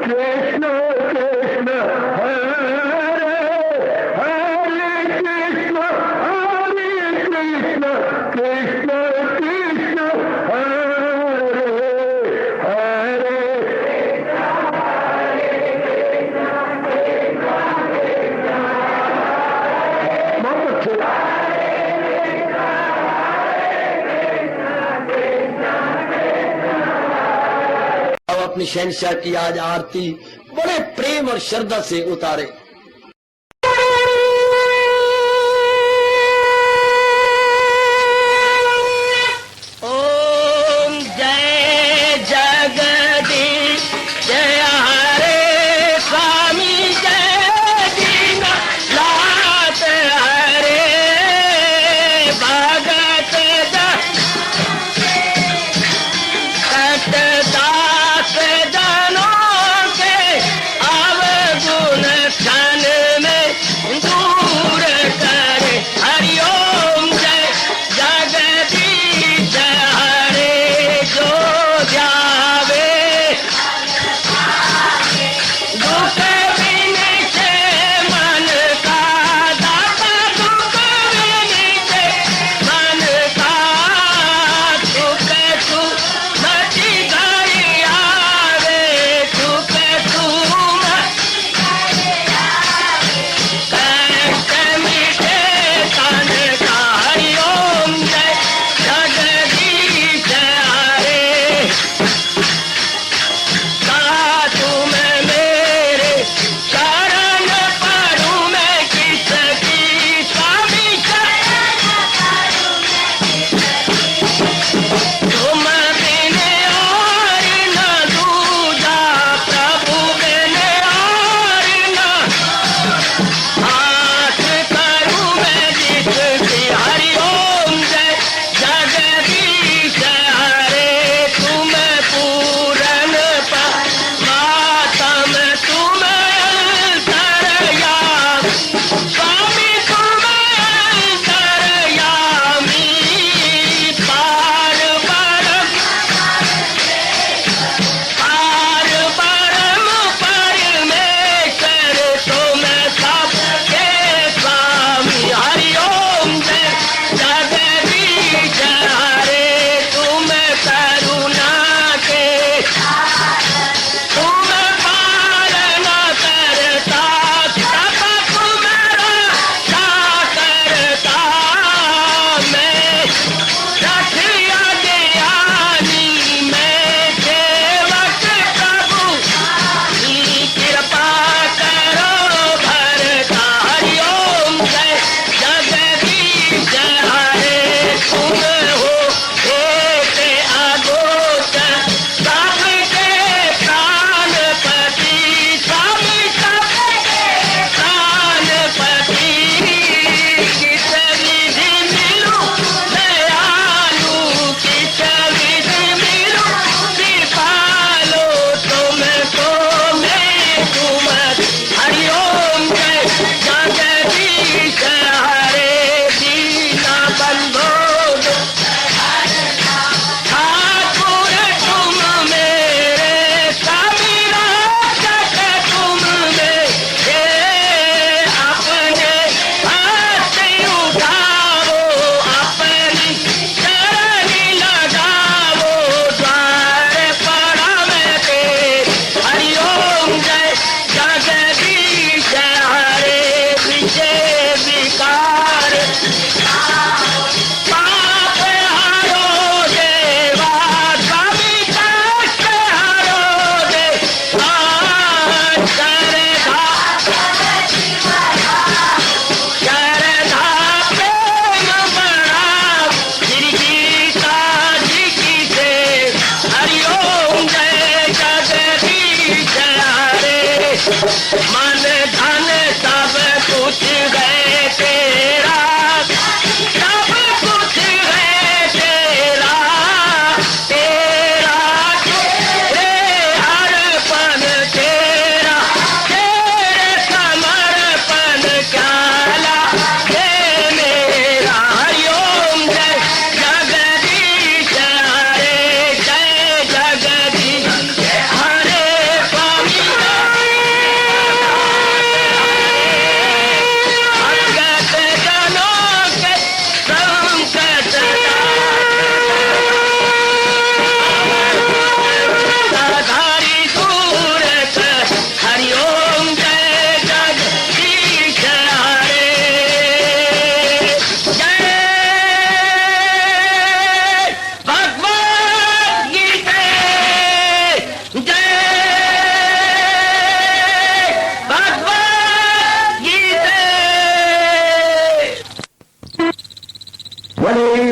कृष्ण कृष्ण हरे हरे कृष्ण कृष्ण कृष्ण कृष्ण हरे हरे बहुत अच्छे। अब अपनी शहंशाह की आज आरती बड़े प्रेम और श्रद्धा से उतारे। ओम जय जगदीश जय हरे स्वामी जय दीनानाथ हरे भगत दास जनों के अवगुण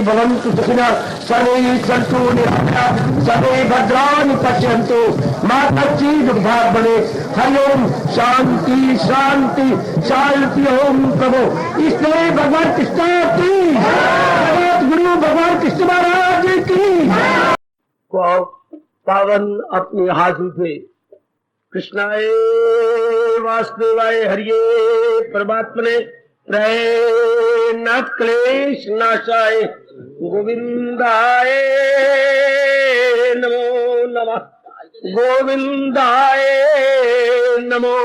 भवन्तु सुखिनः सर्वे सन्तु निरामयाः सर्वे भद्राणि पश्यन्तु मा कश्चित् दुर्भाग् भवेत्। हरि ओम शांति शांति शांति। ओम प्रभु इसलिए भगवान कृष्ण की जगत गुरु भगवान कृष्ण महाराज की पावन अपनी हाथों से कृष्णाय वासुदेवाय हरिये परमात्मने न क्लेश नाशाय गोविंदाय नमो नमः गोविंदाय नमो।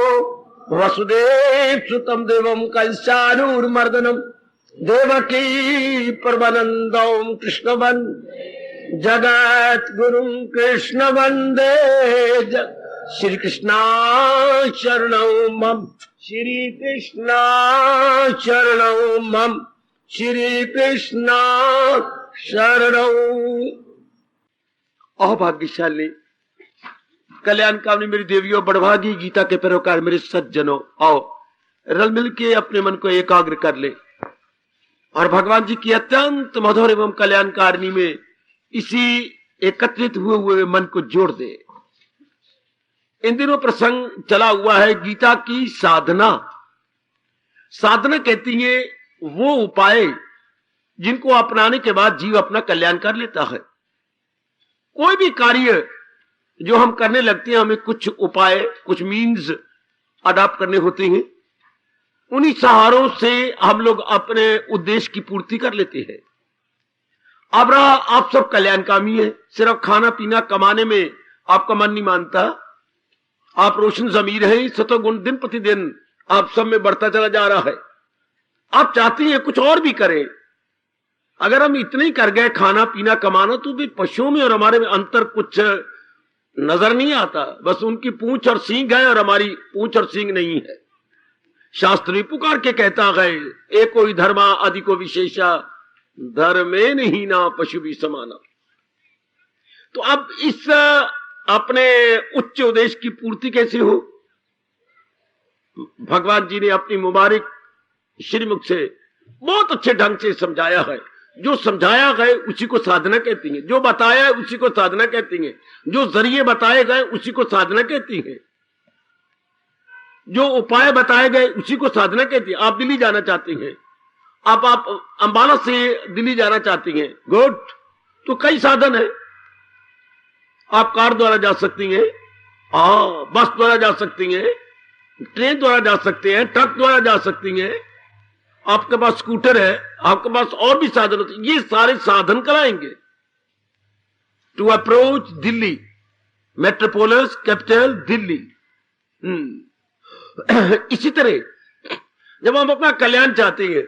वसुदेव सुतम देवम कंसानूरमर्दनम देवकी परमानंदम कृष्ण जगत गुरु कृष्ण वंदे श्री कृष्णा शरणं मम श्री कृष्णा शरणं मम श्री कृष्णा शरणं। अभाग्यशाली कल्याणकामनी मेरी देवियों, बड़भागी गीता के पैरोकार मेरे सज्जनों, आओ रल मिल के अपने मन को एकाग्र कर ले और भगवान जी की अत्यंत मधुर एवं कल्याणकारिणी में इसी एकत्रित हुए मन को जोड़ दे। इन दिनों प्रसंग चला हुआ है गीता की साधना। साधना कहती है वो उपाय जिनको अपनाने के बाद जीव अपना कल्याण कर लेता है। कोई भी कार्य जो हम करने लगते हैं, हमें कुछ उपाय, कुछ मीन्स अडॉप्ट करने होते हैं। उन्हीं सहारों से हम लोग अपने उद्देश्य की पूर्ति कर लेते हैं। अब रहा आप सब कल्याणकामी है, सिर्फ खाना पीना कमाने में आपका मन नहीं मानता। आप रोशन जमीर हैं, सतोगुण दिन प्रतिदिन आप सब में बढ़ता चला जा रहा है। आप चाहते हैं कुछ और भी करें। अगर हम इतने ही कर गए खाना पीना कमाना, तो भी पशुओं में और हमारे में अंतर कुछ नजर नहीं आता। बस उनकी पूंछ और सींग है और हमारी पूंछ और सींग नहीं है। शास्त्र भी पुकार के कहता है, एको ही धर्मा अधिको विशेषा धर्मे नहीं ना पशु भी समाना। तो अब इस अपने उच्च उद्देश्य की पूर्ति कैसे हो? भगवान जी ने अपनी मुबारक श्रीमुख से बहुत अच्छे ढंग से समझाया है। जो समझाया गए उसी को साधना कहती है, जो बताया है उसी को साधना कहती है, जो जरिए बताए गए उसी को साधना कहती है, जो उपाय बताए गए उसी को साधना कहती है। आप दिल्ली जाना चाहती हैं, आप अंबाला से दिल्ली जाना चाहती हैं, गुड, तो कई साधन है। आप कार द्वारा जा सकती हैं, बस द्वारा जा सकती हैं, ट्रेन द्वारा जा सकते हैं, ट्रक द्वारा जा सकती हैं, आपके पास स्कूटर है, आपके पास और भी साधन होते हैं। ये सारे साधन कराएंगे to approach Delhi, metropolis capital Delhi. इसी तरह जब हम अपना कल्याण चाहते हैं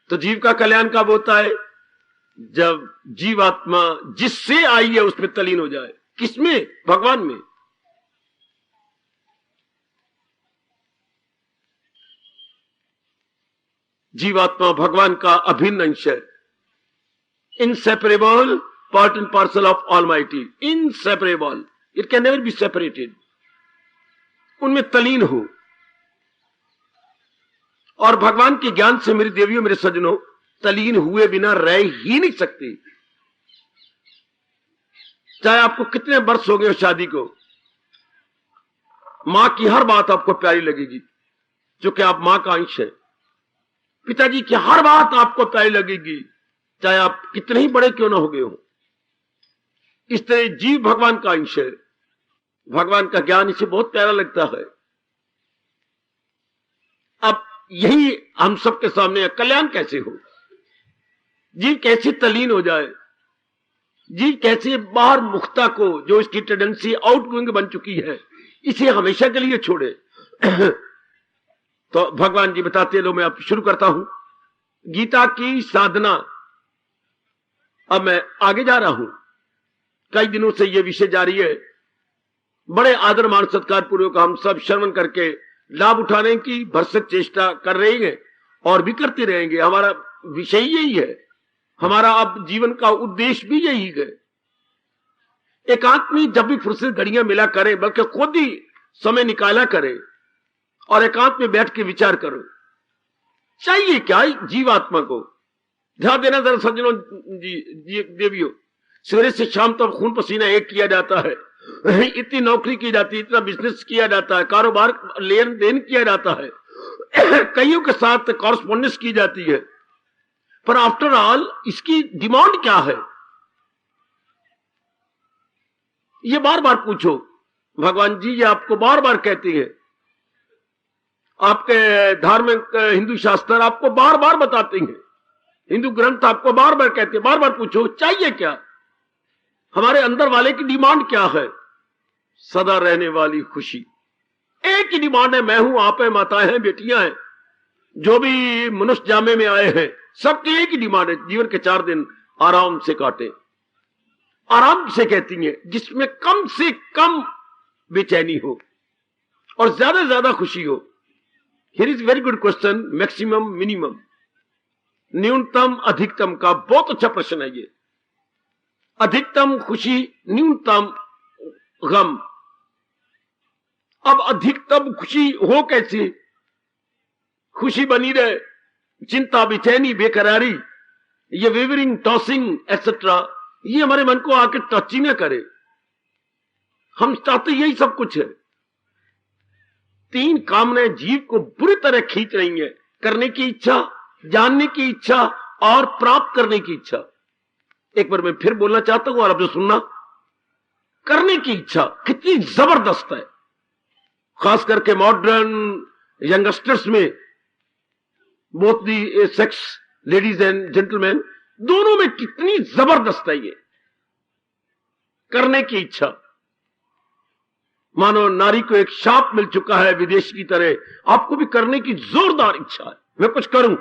तो जीव का कल्याण कब होता है? जब जीवात्मा जिससे आई है उसमें तलीन हो जाए। किसमें? भगवान में। जीवात्मा भगवान का अभिन्न अंश है, inseparable part and parcel of almighty, inseparable, it can never be separated. उनमें तलीन हो और भगवान के ज्ञान से मेरी देवियों मेरे सज्जनों तलीन हुए बिना रह ही नहीं सकते। चाहे आपको कितने वर्ष हो गए शादी को, मां की हर बात आपको प्यारी लगेगी क्योंकि आप मां का अंश है। पिताजी की हर बात आपको प्यारी लगेगी चाहे आप कितने ही बड़े क्यों ना हो गए हो। इस तरह जीव भगवान का अंश है, भगवान का ज्ञान इसे बहुत प्यारा लगता है। अब यही हम सबके सामने है, कल्याण कैसे हो, जीव कैसे तलीन हो जाए, जीव कैसे बाहर मुक्ता को जो इसकी टेंडेंसी आउटगोइंग बन चुकी है इसे हमेशा के लिए छोड़े। तो भगवान जी बताते, लो मैं अब शुरू करता हूं गीता की साधना। अब मैं आगे जा रहा हूं, कई दिनों से यह विषय जारी है। बड़े आदर मान सत्कार पूर्वक हम सब श्रवण करके लाभ उठाने की भरसक चेष्टा कर रहे हैं और भी करते रहेंगे। हमारा विषय यही है, हमारा अब जीवन का उद्देश्य भी यही है। एकांत में जब भी फुर्सत घड़ियां मिला करें, बल्कि खुद ही समय निकाला करें और एकांत में बैठ के विचार करो चाहिए क्या जीवात्मा को। ध्यान देना जरा सज्जनों जी देवियों, सवेरे से शाम तक खून पसीना एक किया जाता है, इतनी नौकरी की जाती है, इतना बिजनेस किया जाता है, कारोबार लेन देन किया जाता है, कईयों के साथ कॉरस्पॉन्डेंस की जाती है, पर आफ्टर ऑल इसकी डिमांड क्या है, ये बार बार पूछो। भगवान जी ये आपको बार बार कहते हैं, आपके धार्मिक हिंदू शास्त्र आपको बार बार बताते हैं, हिंदू ग्रंथ आपको बार बार कहते हैं, बार बार पूछो चाहिए क्या, हमारे अंदर वाले की डिमांड क्या है। सदा रहने वाली खुशी, एक ही डिमांड है, मैं हूं, आप है, माताएं हैं, बेटियां हैं, जो भी मनुष्य जामे में आए हैं, सबकी एक ही डिमांड है, जीवन के 4 दिन आराम से काटे। आराम से कहती है जिसमें कम से कम बेचैनी हो और ज्यादा से ज्यादा खुशी हो। Here is very good question, maximum minimum, न्यूनतम अधिकतम का बहुत अच्छा प्रश्न है ये। अधिकतम खुशी, न्यूनतम गम। अब अधिकतम खुशी हो कैसे, खुशी बनी रहे, चिंता, बेचैनी, बेकरारी, ये वेवरिंग, टॉसिंग एक्सेट्रा, ये हमारे मन को आके टच ही ना करे। हम चाहते यही सब कुछ है। 3 कामनाएं जीव को बुरी तरह खींच रही हैं, करने की इच्छा, जानने की इच्छा और प्राप्त करने की इच्छा। एक बार मैं फिर बोलना चाहता हूं और अब जो सुनना, करने की इच्छा कितनी जबरदस्त है, खास करके मॉडर्न यंगस्टर्स में, both the sex, ladies and gentleman, दोनों में कितनी जबरदस्त है ये करने की इच्छा। मानो नारी को एक शाप मिल चुका है विदेश की तरह, आपको भी करने की जोरदार इच्छा है, मैं कुछ करूं,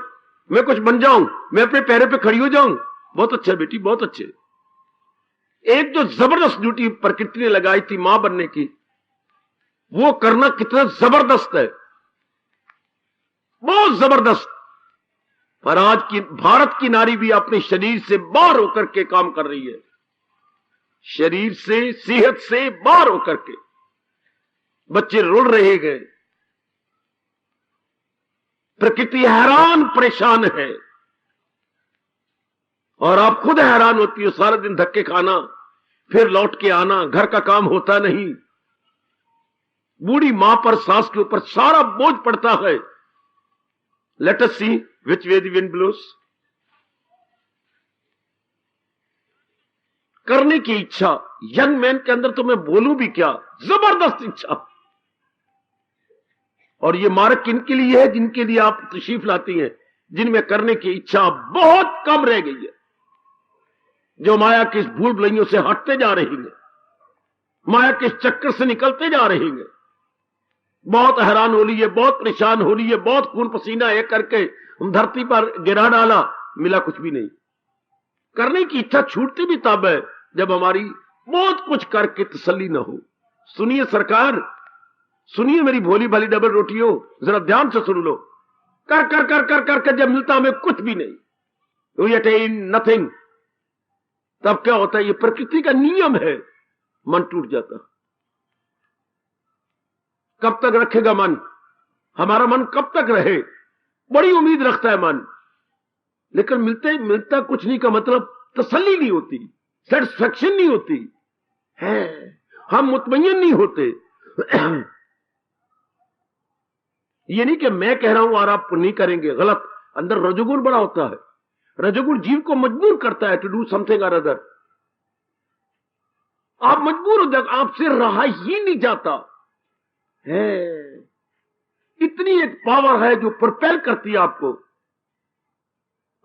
मैं कुछ बन जाऊं, मैं अपने पैरों पे खड़ी हो जाऊं। बहुत अच्छा बेटी, बहुत अच्छे। एक जो जबरदस्त ड्यूटी प्रकृति ने लगाई थी मां बनने की, वो करना कितना जबरदस्त है, बहुत जबरदस्त। पर आज की भारत की नारी भी अपने शरीर से बाहर होकर के काम कर रही है, शरीर से, सेहत से बाहर होकर के। बच्चे रुल रहे गए, प्रकृति हैरान परेशान है, और आप खुद हैरान होती हो, सारा दिन धक्के खाना, फिर लौट के आना, घर का काम होता नहीं, बूढ़ी मां पर, सास के ऊपर सारा बोझ पड़ता है। Let us see which way the wind blows। करने की इच्छा यंग मैन के अंदर, तो मैं बोलूं भी क्या, जबरदस्त इच्छा। और ये मार्ग किनके लिए है, जिनके लिए आप तशरीफ लाती हैं, जिनमें करने की इच्छा बहुत कम रह गई है, जो माया के इस भूल भुलैयों से हटते जा रही हैं, माया के इस चक्कर से निकलते जा रही हैं। बहुत हैरान हो रही है, बहुत परेशान हो रही है, बहुत खून पसीना एक करके धरती पर गिरा डाला, मिला कुछ भी नहीं। करने की इच्छा छूटती भी तब है जब हमारी बहुत कुछ करके तसल्ली न हो। सुनिए सरकार, सुनिए मेरी भोली भाली डबल रोटियों, जरा ध्यान से सुन लो। कर कर कर कर कर कर जब मिलता हमें कुछ भी नहीं, वी अटेन नथिंग, तब क्या होता है, ये प्रकृति का नियम है, मन टूट जाता। कब तक रखेगा मन, हमारा मन कब तक रहे, बड़ी उम्मीद रखता है मन, लेकिन मिलता कुछ नहीं का मतलब तसल्ली नहीं होती, सेटिस्फैक्शन नहीं होती है, हम मुतमईन नहीं होते। ये नहीं कि मैं कह रहा हूं और आप नहीं करेंगे, गलत। अंदर रजोगुण बड़ा होता है, रजोगुण जीव को मजबूर करता है टू डू समथिंग और अदर। आप मजबूर हो जाते, आपसे रहा ही नहीं जाता है। इतनी एक पावर है जो प्रोपेल करती है आपको।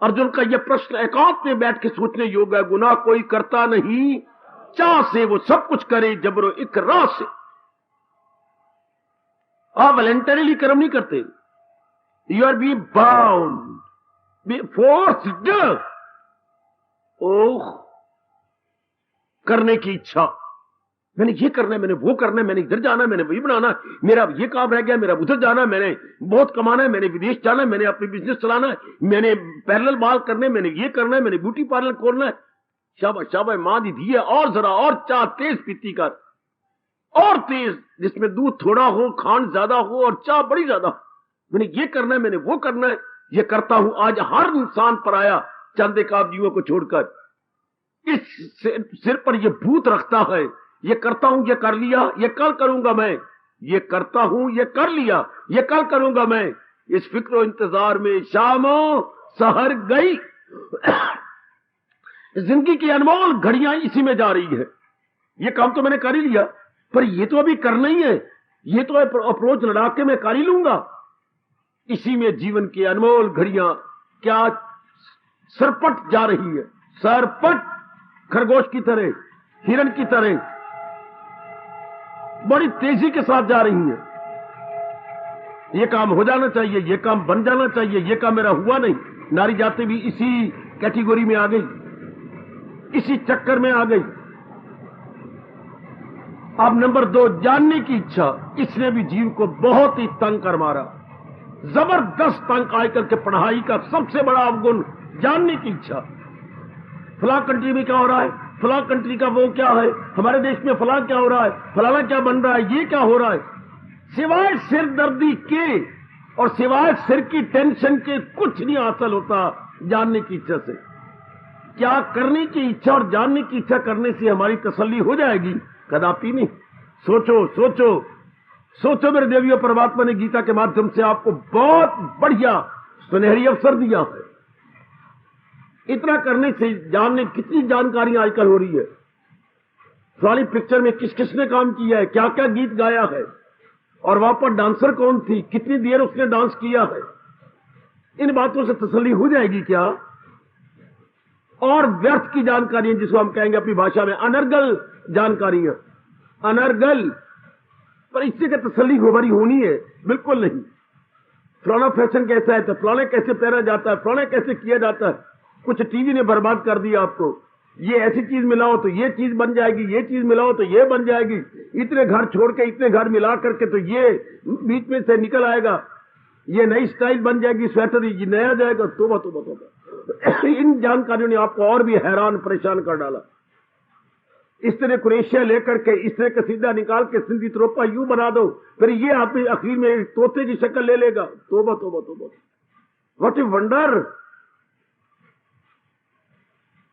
अर्जुन का यह प्रश्न एकांत में बैठ के सोचने योग्य है। गुनाह कोई करता नहीं, चाह से वो सब कुछ करे जबरो इकरार से। आप वॉलंटरीली कर्म नहीं करते, you are be bound, be forced. ओह, करने की इच्छा, मैंने ये करना है, मैंने वो करना है, मैंने इधर जाना है, मैंने वही बनाना है, मेरा ये काम रह गया, मेरा उधर जाना है, मैंने बहुत कमाना है, मैंने विदेश जाना है, मैंने अपनी बिजनेस चलाना है, मैंने पैरेलल बाल करने, मैंने ये करना है, मैंने ब्यूटी पार्लर खोलना है। शाबाश शाबाश, मां दी धी है, और जरा और चाह तेज पीती कर, और तेज, जिसमें दूध थोड़ा हो, खांड ज्यादा हो और चाह बड़ी ज्यादा। मैंने ये करना है, मैंने वो करना है, ये करता हूं। आज हर इंसान पर आया चंद एकाध जीवों को छोड़कर। इस सिर पर ये भूत रखता है, ये करता हूं, ये कर लिया, ये कल करूंगा मैं, ये करता हूं, ये कर लिया, ये कल करूंगा मैं। इस फिक्र इंतजार में शामों सहर गई। जिंदगी की अनमोल घड़ियां इसी में जा रही है। ये काम तो मैंने कर ही लिया, पर ये तो अभी करना ही है, ये तो अप्रोच लड़ा के मैं कर ही लूंगा। इसी में जीवन की अनमोल घड़ियां क्या सरपट जा रही है, सरपट खरगोश की तरह, हिरण की तरह बड़ी तेजी के साथ जा रही है। ये काम हो जाना चाहिए, ये काम बन जाना चाहिए, ये काम मेरा हुआ नहीं। नारी जाति भी इसी कैटेगरी में आ गई, इसी चक्कर में आ गई। अब नंबर 2, जानने की इच्छा। इसने भी जीव को बहुत ही तंग कर मारा, जबरदस्त तंग आकर के। पढ़ाई का सबसे बड़ा अवगुण जानने की इच्छा। फला कंट्री में क्या हो रहा है, फला कंट्री का वो क्या है, हमारे देश में फला क्या हो रहा है, फलाना क्या बन रहा है, ये क्या हो रहा है। सिवाय सिर दर्दी के और सिवाय सिर की टेंशन के कुछ नहीं हासिल होता जानने की इच्छा से। क्या करने की इच्छा और जानने की इच्छा करने से हमारी तसल्ली हो जाएगी? कदापि नहीं। सोचो सोचो सोचो, मेरे देवियों, परमात्मा ने गीता के माध्यम से आपको बहुत बढ़िया सुनहरी अवसर दिया है। इतना करने से जानने कितनी जानकारियां आजकल हो रही है। फलानी पिक्चर में किस किसने काम किया है, क्या क्या गीत गाया है, और वहां पर डांसर कौन थी, कितनी देर उसने डांस किया है। इन बातों से तसल्ली हो जाएगी क्या? और व्यर्थ की जानकारियां, जिसको हम कहेंगे अपनी भाषा में अनर्गल जानकारियां, अनर्गल, पर इससे क्या तसल्ली हमारी होनी है? बिल्कुल नहीं। फलाना फैशन कैसा है तो फलाना कैसे पहना जाता है, फलाना कैसे किया जाता है। कुछ टीवी ने बर्बाद कर दिया आपको। ये ऐसी चीज मिलाओ तो ये चीज बन जाएगी, ये चीज मिलाओ तो ये बन जाएगी, इतने घर छोड़ के इतने घर मिला करके तो ये बीच में से निकल आएगा, ये नई स्टाइल बन जाएगी, स्वेटर ये नया जाएगा। तोबा तोबा तोबा। इन जानकारियों ने आपको और भी हैरान परेशान कर डाला। इस तरह कुरेशिया लेकर के इस तरह का सीधा निकाल के सिंधी त्रोपा यूं बना दो, फिर ये आप आखिर में एक तोते की शक्ल ले लेगा। तोबा तोबा तोबा, व्हाट ए वंडर।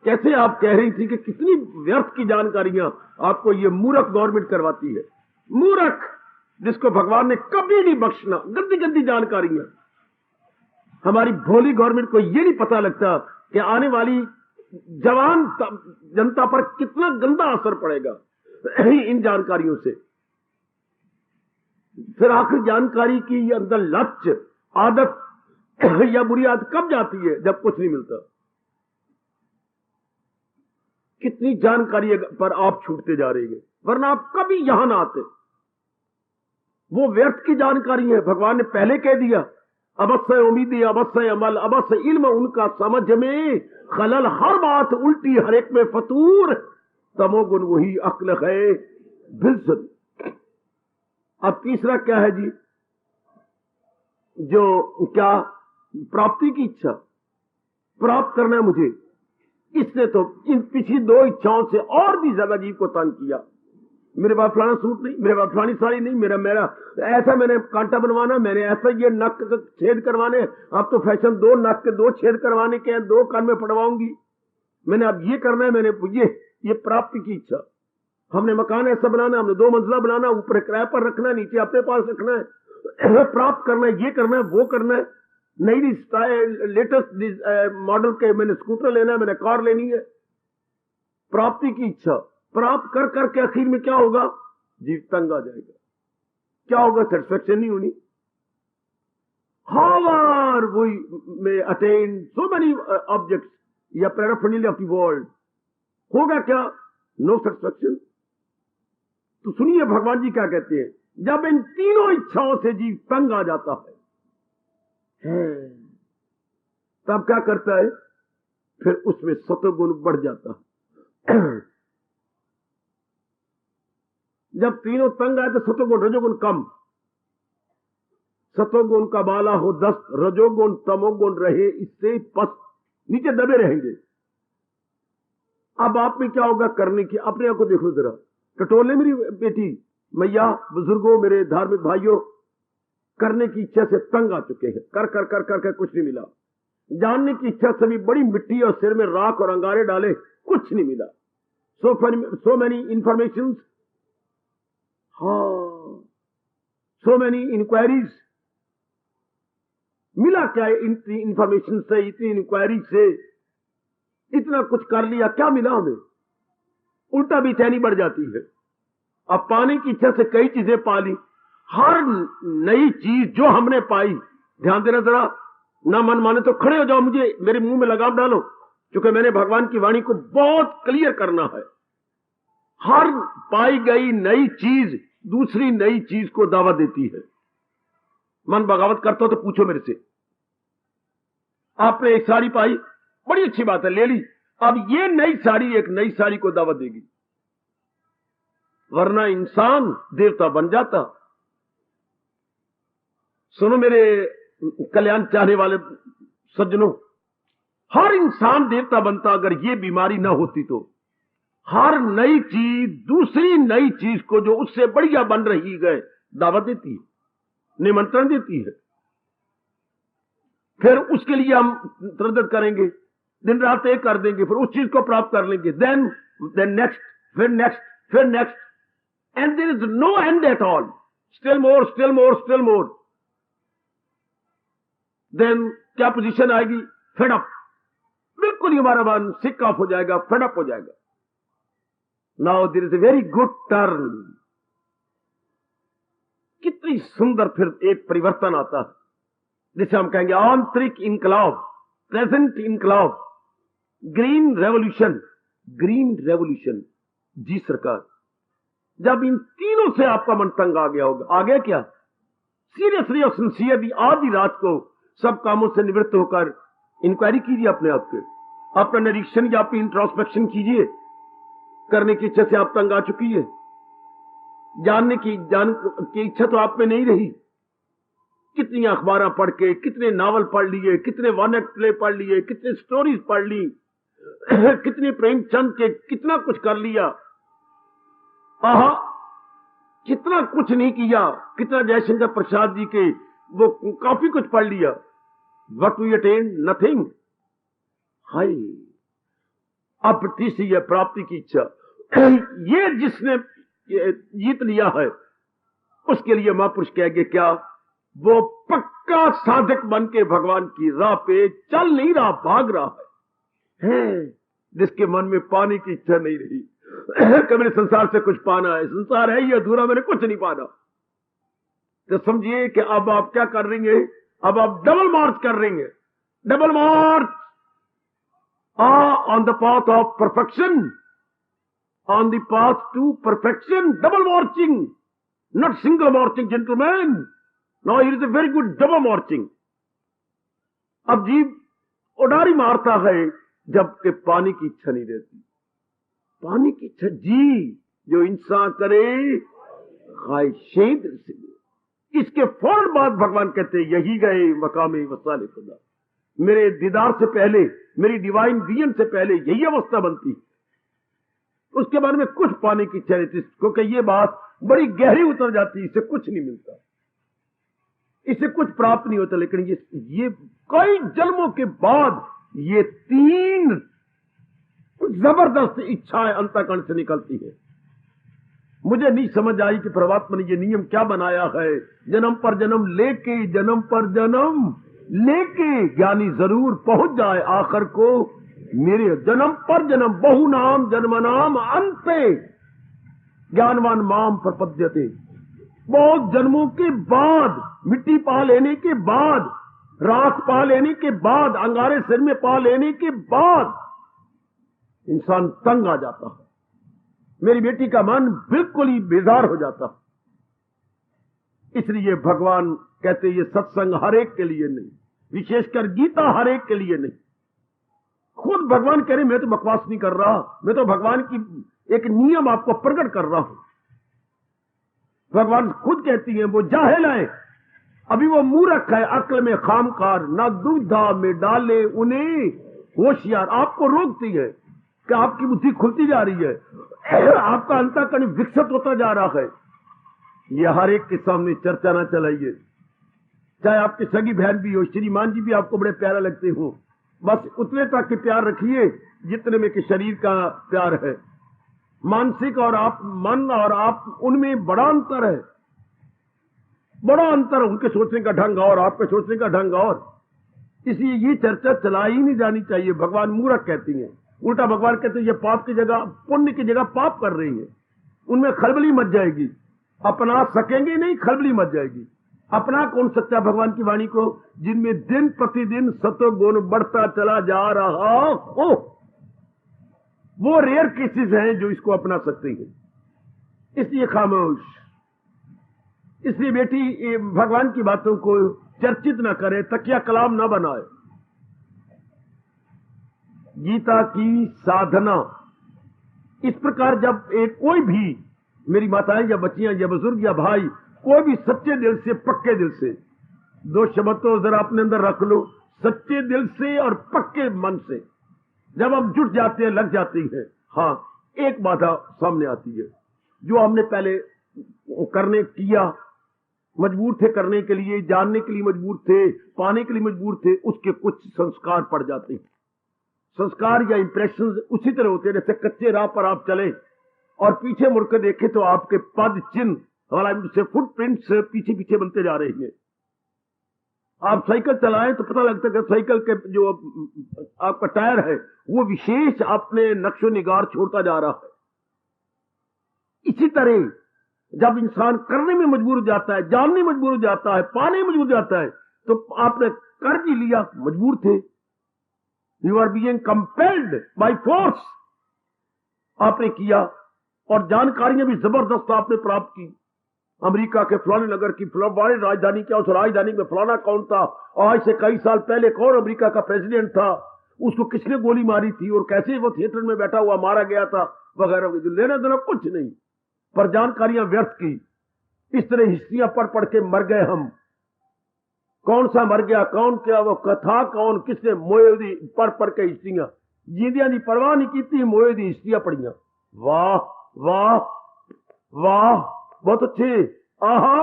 कैसे आप कह रही थी कि कितनी व्यर्थ की जानकारियां आपको ये मूर्ख गवर्नमेंट करवाती है। मूर्ख जिसको भगवान ने कभी नहीं बख्शना, गंदी गंदी जानकारियां। हमारी भोली गवर्नमेंट को ये नहीं पता लगता कि आने वाली जवान जनता पर कितना गंदा असर पड़ेगा इन जानकारियों से। फिर आखिर जानकारी की अंदर लच आदत या बुरी आदत कब जाती है? जब कुछ नहीं मिलता। कितनी जानकारी पर आप छूटते जा रहे हैं, वरना आप कभी यहां ना आते। वो व्यर्थ की जानकारी है। भगवान ने पहले कह दिया, अवश्य उम्मीदी, अवश्य अमल, अवश्य इल्म, उनका समझ में खलल, हर बात उल्टी, हर एक में फतूर, तमोगुण वही अक्ल है बिल्कुल। अब तीसरा क्या है जी? जो क्या? प्राप्ति की इच्छा, प्राप्त करना है मुझे। इसने तो इन पिछली 2 इच्छाओं से और भी ज्यादा जीव को तंग किया। मेरे पास फलाना सूट नहीं, मेरे पास फलानी साड़ी नहीं, मेरा ऐसा, मैंने कांटा बनवाना, मैंने ऐसा, ये नक छेद करवाने, अब तो फैशन 2 नक के 2 छेद करवाने के हैं, 2 कान में पड़वाऊंगी, मैंने अब ये करना है, मैंने ये प्राप्ति की इच्छा। हमने मकान ऐसा बनाना, हमने 2 मंजिला बनाना, ऊपर किराए पर रखना है, नीचे अपने पास रखना है, प्राप्त करना है, ये करना है, वो करना है, नई लेटेस्ट मॉडल के मैंने स्कूटर लेना है, मैंने कार लेनी है। प्राप्ति की इच्छा। प्राप्त कर करके आखिर में क्या होगा? जीव तंग आ जाएगा। क्या होगा? सेटिस्फैक्शन नहीं होनी। However we may attain so many objects या पैराफर्नालिया ऑफ द वर्ल्ड, होगा क्या? No satisfaction. तो सुनिए भगवान जी क्या कहते हैं। जब इन तीनों इच्छाओं से जीव तंग आ जाता है तब क्या करता है? फिर उसमें सत्वगुण बढ़ जाता है। जब तीनों तंग आए तो सत्वगुण, रजोगुण कम। सत्वगुण का बाला हो 10, रजोगुण तमोगुण रहे इससे पस, नीचे दबे रहेंगे। अब आप में क्या होगा करने की? अपने आप को देखो जरा। टटोले मेरी बेटी, मैया, बुजुर्गों, मेरे धार्मिक भाइयों, करने की इच्छा से तंग आ चुके हैं। कर कर कर कर कर कुछ नहीं मिला। जानने की इच्छा से भी बड़ी मिट्टी और सिर में राख और अंगारे डाले, कुछ नहीं मिला। सो मैनी इंफॉर्मेशन, हाँ, सो मैनी इंक्वायरीज। मिला क्या इतनी इंफॉर्मेशन से, इतनी इंक्वायरी से? इतना कुछ कर लिया, क्या मिला हमें? उल्टा बेचैनी बढ़ जाती है। अब पाने की इच्छा से कई चीजें पा ली। हर नई चीज जो हमने पाई, ध्यान देना जरा, ना मन माने तो खड़े हो जाओ, मुझे मेरे मुंह में लगाम डालो, क्योंकि मैंने भगवान की वाणी को बहुत क्लियर करना है। हर पाई गई नई चीज दूसरी नई चीज को दावत देती है। मन बगावत करता हो तो पूछो मेरे से। आपने एक साड़ी पाई, बड़ी अच्छी बात है, ले ली। अब ये नई साड़ी एक नई साड़ी को दावत देगी, वरना इंसान देवता बन जाता। सुनो मेरे कल्याण चाहने वाले सज्जनों, हर इंसान देवता बनता अगर ये बीमारी ना होती तो। हर नई चीज दूसरी नई चीज को जो उससे बढ़िया बन रही है दावत देती है, निमंत्रण देती है। फिर उसके लिए हम तरद्दुद करेंगे, दिन रात एक कर देंगे, फिर उस चीज को प्राप्त कर लेंगे। देन नेक्स्ट, फिर नेक्स्ट, फिर next, and there is no end at all. Still more, still more, still more. Then क्या पोजीशन आएगी? Fed up. बिल्कुल ही हमारा मन सिक ऑफ हो जाएगा, फेड अप हो जाएगा। Now there is a very good turn. कितनी सुंदर फिर एक परिवर्तन आता है, जिसे हम कहेंगे आंतरिक इनकलाब, प्रेजेंट इनकलाब, ग्रीन रेवोल्यूशन। ग्रीन रेवोल्यूशन, जी सरकार। जब इन तीनों से आपका मन तंग आ गया होगा, आ गया क्या? सीरियसली और सिंसियरली आधी रात को सब कामों से निवृत्त होकर इंक्वायरी कीजिए अपने आप पे, अपना निरीक्षण या अपनी इंट्रोस्पेक्शन कीजिए। करने की इच्छा से आप तंग आ चुकी है, जानने की इच्छा तो आप में नहीं रही। कितनी अखबार पढ़ के, कितने नावल पढ़ लिए, कितने वन एक्ट प्ले पढ़ लिए, कितने स्टोरीज पढ़ ली, कितने प्रेमचंद के कितना कुछ कर लिया। आहा, कितना कुछ नहीं किया। कितना जयशंकर प्रसाद जी के वो काफी कुछ पढ़ लिया। What we attain? नथिंग। हाय, अब तीसरी है प्राप्ति की इच्छा। ये जिसने जीत लिया है उसके लिए महापुरुष कहेंगे क्या? वो पक्का साधक बन के भगवान की राह पे चल नहीं रहा, भाग रहा है। जिसके मन में पाने की इच्छा नहीं रही कि मेरे संसार से कुछ पाना है, संसार है ये अधूरा, मैंने कुछ नहीं पाना, तो समझिए कि अब आप क्या कर रही हैं? अब आप डबल मार्च कर रही हैं। Double march on the path of perfection, on the path to perfection. Double marching, not single marching gentleman. Now it is a very good double marching. अब जीव उडारी मारता है जबकि पानी की इच्छा नहीं रहती। पानी की इच्छा जी जो इंसान करे ख्वाहिशें दिल से। इसके फौरन बाद भगवान कहते हैं यही गए मकामे वसाले खुदा। मेरे दीदार से पहले, मेरी डिवाइन विजन से पहले यही अवस्था बनती। उसके बारे में कुछ पाने की इच्छा रहती, क्योंकि ये बात बड़ी गहरी उतर जाती। इससे कुछ नहीं मिलता, इससे कुछ प्राप्त नहीं होता। लेकिन ये कई जन्मों के बाद ये तीन जबरदस्त इच्छाएं अंतःकरण से निकलती है। मुझे नहीं समझ आई कि परमात्मा ने ये नियम क्या बनाया है। जन्म पर जन्म लेके, जन्म पर जन्म लेके ज्ञानी जरूर पहुंच जाए आखिर को मेरे। जन्म पर जन्म बहु नाम जन्म नाम अंते ज्ञानवान माम प्रपद्यते। बहुत जन्मों के बाद, मिट्टी पा लेने के बाद, राख पा लेने के बाद, अंगारे सिर में पा लेने के बाद इंसान तंग आ जाता है। मेरी बेटी का मन बिल्कुल ही बेजार हो जाता। इसलिए भगवान कहते ये सत्संग हर एक के लिए नहीं, विशेषकर गीता हर एक के लिए नहीं। खुद भगवान कह रहे मैं तो बकवास नहीं कर रहा, मैं तो भगवान की एक नियम आपको प्रकट कर रहा हूं। भगवान खुद कहती है वो जाहिल है, अभी वो मूर्ख है, अक्ल में खामकार, ना दुविधा में डाले उन्हें होशियार। आपको रोकती है कि आपकी बुद्धि खुलती जा रही है, आपका अंतःकरण विकसित होता जा रहा है। यह हर एक के सामने चर्चा ना चलाइए। चाहे आपकी सगी बहन भी हो, श्रीमान जी भी आपको बड़े प्यारा लगते हो, बस उतने तक के प्यार रखिए जितने में कि शरीर का प्यार है। मानसिक और आप मन और आप उनमें बड़ा अंतर है, बड़ा अंतर। उनके सोचने का ढंग और आपके सोचने का ढंग और, इसलिए ये चर्चा चलाई ही नहीं जानी चाहिए। भगवान मूर्ख कहती हैं, उल्टा भगवान कहते हैं ये पाप की जगह पुण्य की जगह पाप कर रही है, उनमें खलबली मच जाएगी, अपना सकेंगे नहीं, खलबली मच जाएगी। अपना कौन सकता है भगवान की वाणी को, जिनमें दिन प्रतिदिन सतोगुण बढ़ता चला जा रहा हो। वो रेयर केसेस हैं जो इसको अपना सकते हैं। इसलिए खामोश, इसलिए बेटी ये भगवान की बातों को चर्चित ना करे, तकिया कलाम ना बनाए। गीता की साधना इस प्रकार, जब एक कोई भी मेरी माताएं या बच्चियां या बुजुर्ग या भाई कोई भी सच्चे दिल से, पक्के दिल से, दो शब्द तो जरा अपने अंदर रख लो, सच्चे दिल से और पक्के मन से जब हम जुट जाते हैं, लग जाती है, हाँ एक बाधा सामने आती है जो हमने पहले करने किया, मजबूर थे करने के लिए, जानने के लिए मजबूर थे, पाने के लिए मजबूर थे, उसके कुछ संस्कार पड़ जाते हैं। संस्कार या इंप्रेशन उसी तरह होते हैं जैसे कच्चे राह पर आप चले और पीछे मुड़कर देखें तो आपके पद चिन्ह से फुटप्रिंट्स पीछे पीछे बनते जा रहे हैं। आप साइकिल चलाएं तो पता लगता है कि साइकिल के जो आपका टायर है वो विशेष अपने नक्शो निगार छोड़ता जा रहा है। इसी तरह जब इंसान करने में मजबूर हो जाता है, जानने में मजबूर हो जाता है, पाने में मजबूर हो जाता है, तो आपने कर भी लिया, मजबूर थे, you are being compelled by force, आपने किया और जानकारियां भी जबरदस्त आपने प्राप्त की। अमेरिका के फलाने नगर की फलानी राजधानी क्या, उस राजधानी में फलाना कौन था, आज से कई साल पहले कौन अमेरिका का प्रेसिडेंट था, उसको किसने गोली मारी थी और कैसे वो थिएटर में बैठा हुआ मारा गया था, वगैरह। लेना देना कुछ नहीं, पर जानकारियां व्यर्थ की। इस तरह हिस्ट्रियां पढ़ पढ़ के मर गए हम। कौन सा मर गया, कौन क्या, वो कथा कौन, किसने, मोए दी पढ़ पढ़ के हिस्ट्रियां, जिंदियां की परवाह नहीं की, मोए दी हिस्ट्रियां पढ़ियां। वाह वाह वाह, बहुत अच्छे। आहा,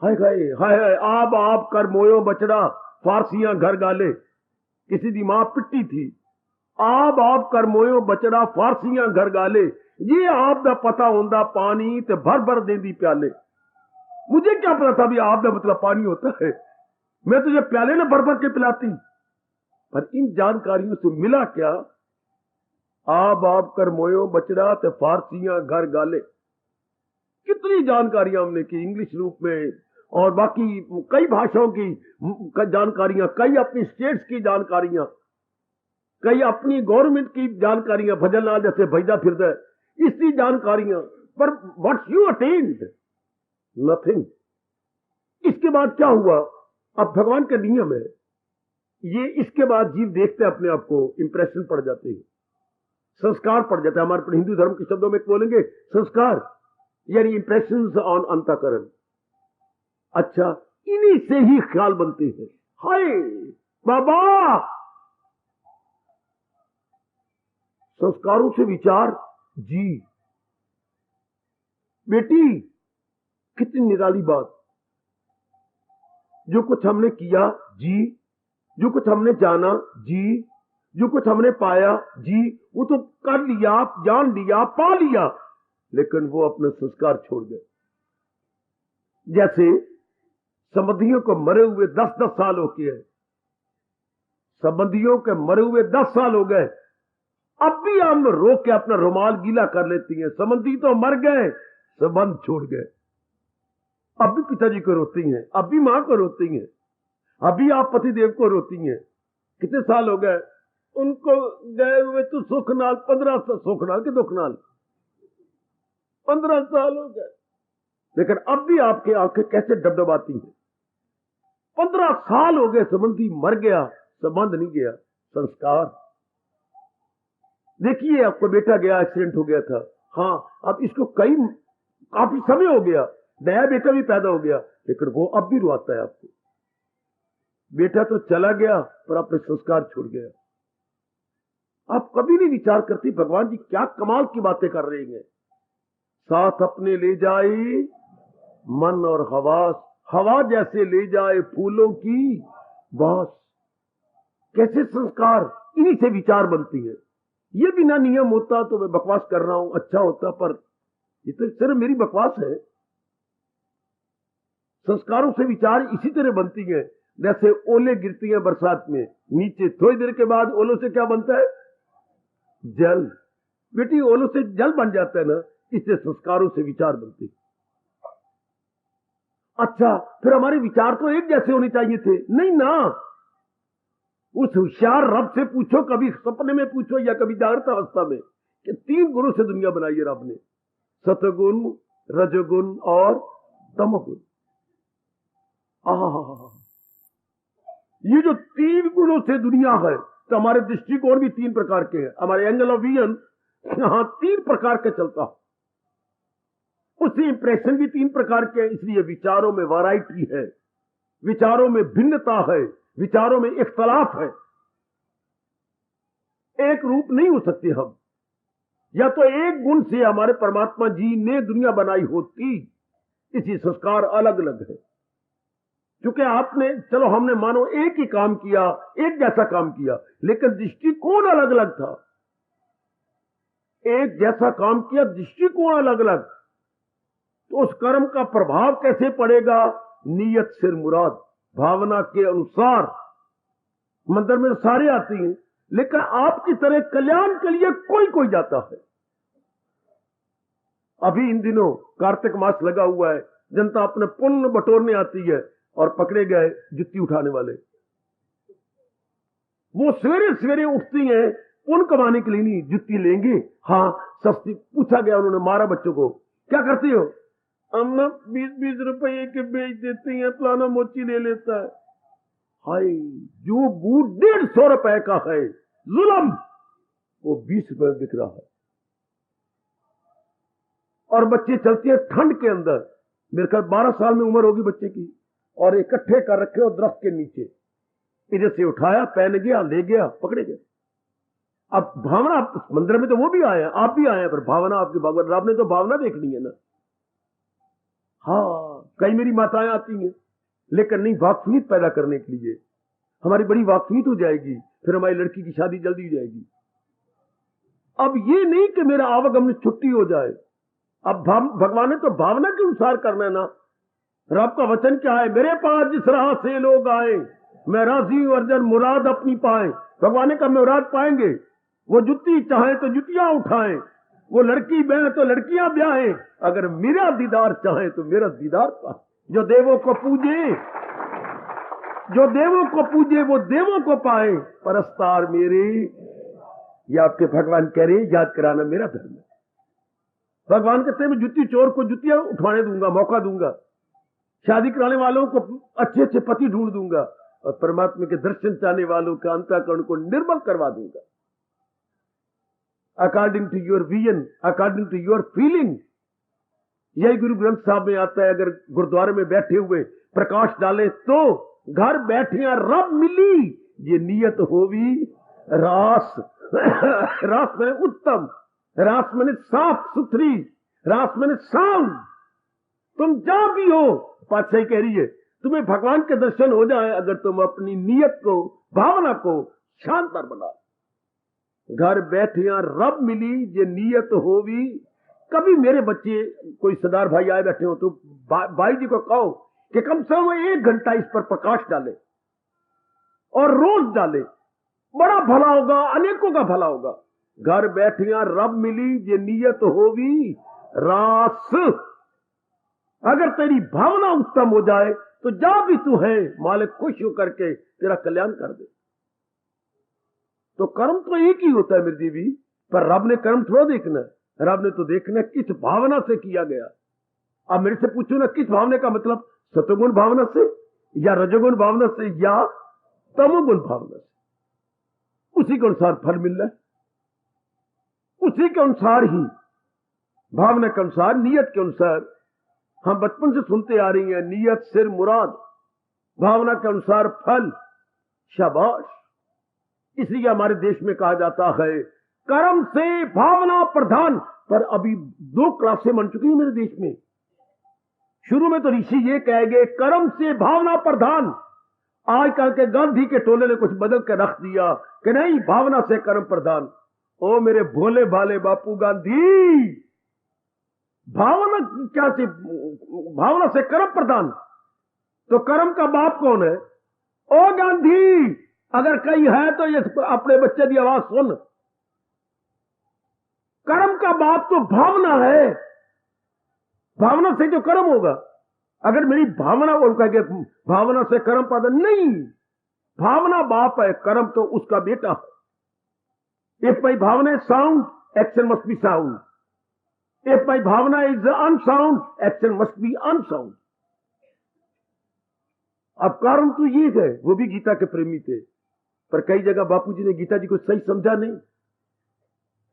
हाय हाय हाय हाय, आप कर मोयो बचड़ा, फारसियां घर गाले, किसी दी मां पिट्टी थी। आप कर मोयो बचड़ा, फारसियां घर गाले, ये आप दा पता होंदा पानी ते भर भर देंदी प्याले। मुझे क्या पता था भी आप दा मतलब पानी होता है, मैं तुझे प्याले ने भर भर के पिलाती। पर इन जानकारियों से मिला क्या, आप कर मोयो बचड़ा ते फारसियां घर गाले। कितनी जानकारियां हमने की, इंग्लिश रूप में और बाकी कई भाषाओं की जानकारियां, कई अपनी स्टेट्स की जानकारियां, कई अपनी गवर्नमेंट की जानकारियां, भजन लाल जैसे भजदा फिरदा, इसी जानकारियां। पर व्हाट यू अटेन्ड, नथिंग। इसके बाद क्या हुआ, अब भगवान का नियम है ये, इसके बाद जीव देखते अपने आप को, इंप्रेशन पड़ जाते हैं, संस्कार पड़ जाता है। हमारे हिंदू धर्म के शब्दों में बोलेंगे संस्कार, यानी इंप्रेशंस ऑन अंतःकरण। अच्छा, इन्हीं से ही ख्याल बनते हैं। हाय बाबा, संस्कारों से विचार जी। बेटी कितनी निराली बात, जो कुछ हमने किया जी, जो कुछ हमने जाना जी, जो कुछ हमने पाया जी, वो तो कर लिया, जान लिया, पा लिया, लेकिन वो अपने संस्कार छोड़ गए। जैसे संबंधियों को मरे हुए 10-10 साल हो गए, संबंधियों के मरे हुए 10 साल हो गए, अब भी हम रोक के अपना रुमाल गीला कर लेती हैं। संबंधी तो मर गए, संबंध छोड़ गए। अब भी पिताजी को रोती हैं, अब भी मां को रोती हैं, अभी आप पति देव को रोती हैं। कितने साल हो गए उनको गए हुए, तो सुख नाल 15 सुख नाल के दुख नाल 15 साल हो गए, लेकिन अब भी आपके आंखें कैसे डबडबाती हैं। 15 साल हो गए, संबंधी मर गया, संबंध नहीं गया, संस्कार। देखिए आपको बेटा गया, एक्सीडेंट हो गया था, हाँ अब इसको काफी समय हो गया, नया बेटा भी पैदा हो गया, लेकिन वो अब भी रुआता है आपको। बेटा तो चला गया पर अपने संस्कार छोड़ गया। आप कभी नहीं विचार करती भगवान जी क्या कमाल की बातें कर रहे हैं। साथ अपने ले जाए मन और हवास, हवा जैसे ले जाए फूलों की बास। कैसे संस्कार, इन्हीं से विचार बनती है। ये बिना नियम होता तो मैं बकवास कर रहा हूं, अच्छा होता, पर ये तो सिर्फ मेरी बकवास है। संस्कारों से विचार इसी तरह बनती है, जैसे ओले गिरती हैं बरसात में नीचे, थोड़ी देर के बाद ओलों से क्या बनता है? जल। बेटी, ओलों से जल बन जाता है ना, इससे संस्कारों से विचार बनते हैं। अच्छा, फिर हमारे विचार तो एक जैसे होने चाहिए थे? नहीं ना। उस होशियार रब से पूछो, कभी सपने में पूछो या कभी जागृत अवस्था में, कि 3 गुणों से दुनिया बनाई है रब ने, सतगुण, रजगुण और तमगुण। ये जो 3 गुणों से दुनिया है, तो हमारे दृष्टिकोण भी 3 प्रकार के हैं, हमारे एंगल ऑफ विजन यहां 3 प्रकार के चलता है, उससे इंप्रेशन भी 3 प्रकार के हैं। इसलिए विचारों में वैरायटी है, विचारों में भिन्नता है, विचारों में इख्तलाफ है। एक रूप नहीं हो सकते हम। या तो एक गुण से हमारे परमात्मा जी ने दुनिया बनाई होती, इसी संस्कार अलग अलग है। क्योंकि आपने, चलो हमने मानो एक ही काम किया, एक जैसा काम किया, लेकिन दृष्टिकोण अलग अलग था। एक जैसा काम किया, दृष्टिकोण अलग अलग, तो उस कर्म का प्रभाव कैसे पड़ेगा? नियत सिर मुराद, भावना के अनुसार। मंदिर में सारे आती हैं, लेकिन आपकी तरह कल्याण के लिए कोई कोई जाता है। अभी इन दिनों कार्तिक मास लगा हुआ है, जनता अपने पुण्य बटोरने आती है, और पकड़े गए जुत्ती उठाने वाले। वो सवेरे सवेरे उठती हैं, पुण्य कमाने के लिए नहीं, जुत्ती लेंगे। हाँ, सस्ती। पूछा गया, उन्होंने मारा बच्चों को, क्या करती हो? अम्मा 20-20 रुपए के बेच देती हैं, फलाना मोची ले लेता है। हाय, जो बूट 150 रुपए का है, जुल्म, वो 20 रुपए बिक रहा है। और बच्चे चलते हैं ठंड के अंदर, मेरे ख्याल 12 साल में उम्र होगी बच्चे की, और इकट्ठे कर रखे हो दरख्त के नीचे। इधर से उठाया, पहन गया, ले गया, पकड़े गए। अब भावना, मंदिर में तो वो भी आए हैं, आप भी आए हैं, पर भावना आपकी, भगवान राम ने तो भावना देखनी है ना। हाँ, कई मेरी माताएं आती हैं, लेकिन नहीं, वाकफियत पैदा करने के लिए। हमारी बड़ी वाकफियत हो जाएगी, फिर हमारी लड़की की शादी जल्दी हो जाएगी। अब ये नहीं कि मेरा आवागमन छुट्टी हो जाए। अब भगवान ने तो भावना के अनुसार करना है ना। रब का वचन क्या है? मेरे पास जिस राह से लोग आए, मैं राजी हूं अर्जन मुराद अपनी पाए। भगवान ने कहा मुराद पाएंगे। वो जुत्ती चाहे तो जुतियां उठाएं, वो लड़की ब्याह तो लड़कियां ब्याहें, अगर मेरा दीदार चाहे तो मेरा दीदार पाए। जो देवों को पूजे, जो देवों को पूजे वो देवों को पाए, परस्तार मेरे। ये आपके भगवान कह रहे, याद कराना मेरा धर्म है। भगवान कहते हैं मैं जुत्ती चोर को जुतियां उठाने दूंगा, मौका दूंगा, शादी कराने वालों को अच्छे अच्छे पति ढूंढ दूंगा, और परमात्मा के दर्शन चाहने वालों का अंतःकरण को निर्मल करवा दूंगा। According to your vision, according to your feeling. यही गुरु ग्रंथ साहब में आता है, अगर गुरुद्वारे में बैठे हुए प्रकाश डाले तो घर बैठिया रब मिली, ये नियत होवी रास। रास मैंने उत्तम, रास मैंने साफ सुथरी, रास मैंने साउंड। तुम जहां भी हो, पातशाही कह रही है, तुम्हें भगवान के दर्शन हो जाए अगर तुम अपनी नियत को, भावना को शानदार बना। घर बैठिया रब मिली, ये नियत होवी। कभी मेरे बच्चे, कोई सरदार भाई आए बैठे हो, तो भाई जी को कहो कि कम से कम 1 घंटा इस पर प्रकाश डाले और रोज डाले, बड़ा भला होगा, अनेकों का भला होगा। घर बैठिया रब मिली, ये नियत होवी रास। अगर तेरी भावना उत्तम हो जाए तो जहां भी तू है, मालिक खुश होकर के तेरा कल्याण कर दे। तो कर्म तो एक ही होता है मेरी देवी, पर रब ने कर्म थोड़ा देखना है, रब ने तो देखना है किस भावना से किया गया। अब मेरे से पूछो ना, किस भावना का मतलब? सतोगुण भावना से, या रजोगुण भावना से, या तमोगुण भावना से? उसी के अनुसार फल मिल रहा है, उसी के अनुसार ही, भावना के अनुसार, नियत के अनुसार। हम बचपन से सुनते आ रही हैं, नियत सिर मुराद, भावना के अनुसार फल। शाबाश। इसलिए हमारे देश में कहा जाता है कर्म से भावना प्रधान। पर अभी 2 क्लासें बन चुकी हैं मेरे देश में। शुरू में तो ऋषि ये कहेंगे कर्म से भावना प्रधान। आजकल के गांधी के टोले ने कुछ बदल के रख दिया कि नहीं, भावना से कर्म प्रधान। ओ मेरे भोले भाले बापू गांधी, भावना क्या से, भावना से कर्म प्रधान, तो कर्म का बाप कौन है? ओ गांधी, अगर कहीं है तो ये अपने बच्चे की आवाज सुन। कर्म का बाप तो भावना है, भावना से जो कर्म होगा। अगर मेरी भावना, वो कहेंगे भावना से कर्म प्रधान नहीं, भावना बाप है, कर्म तो उसका बेटा है। इफ माई भावना is sound, action must be sound. If my भावना is unsound, action must be unsound. अब कारण तो ये है, वो भी गीता के प्रेमी थे, पर कई जगह बापूजी ने गीता जी को सही समझा नहीं,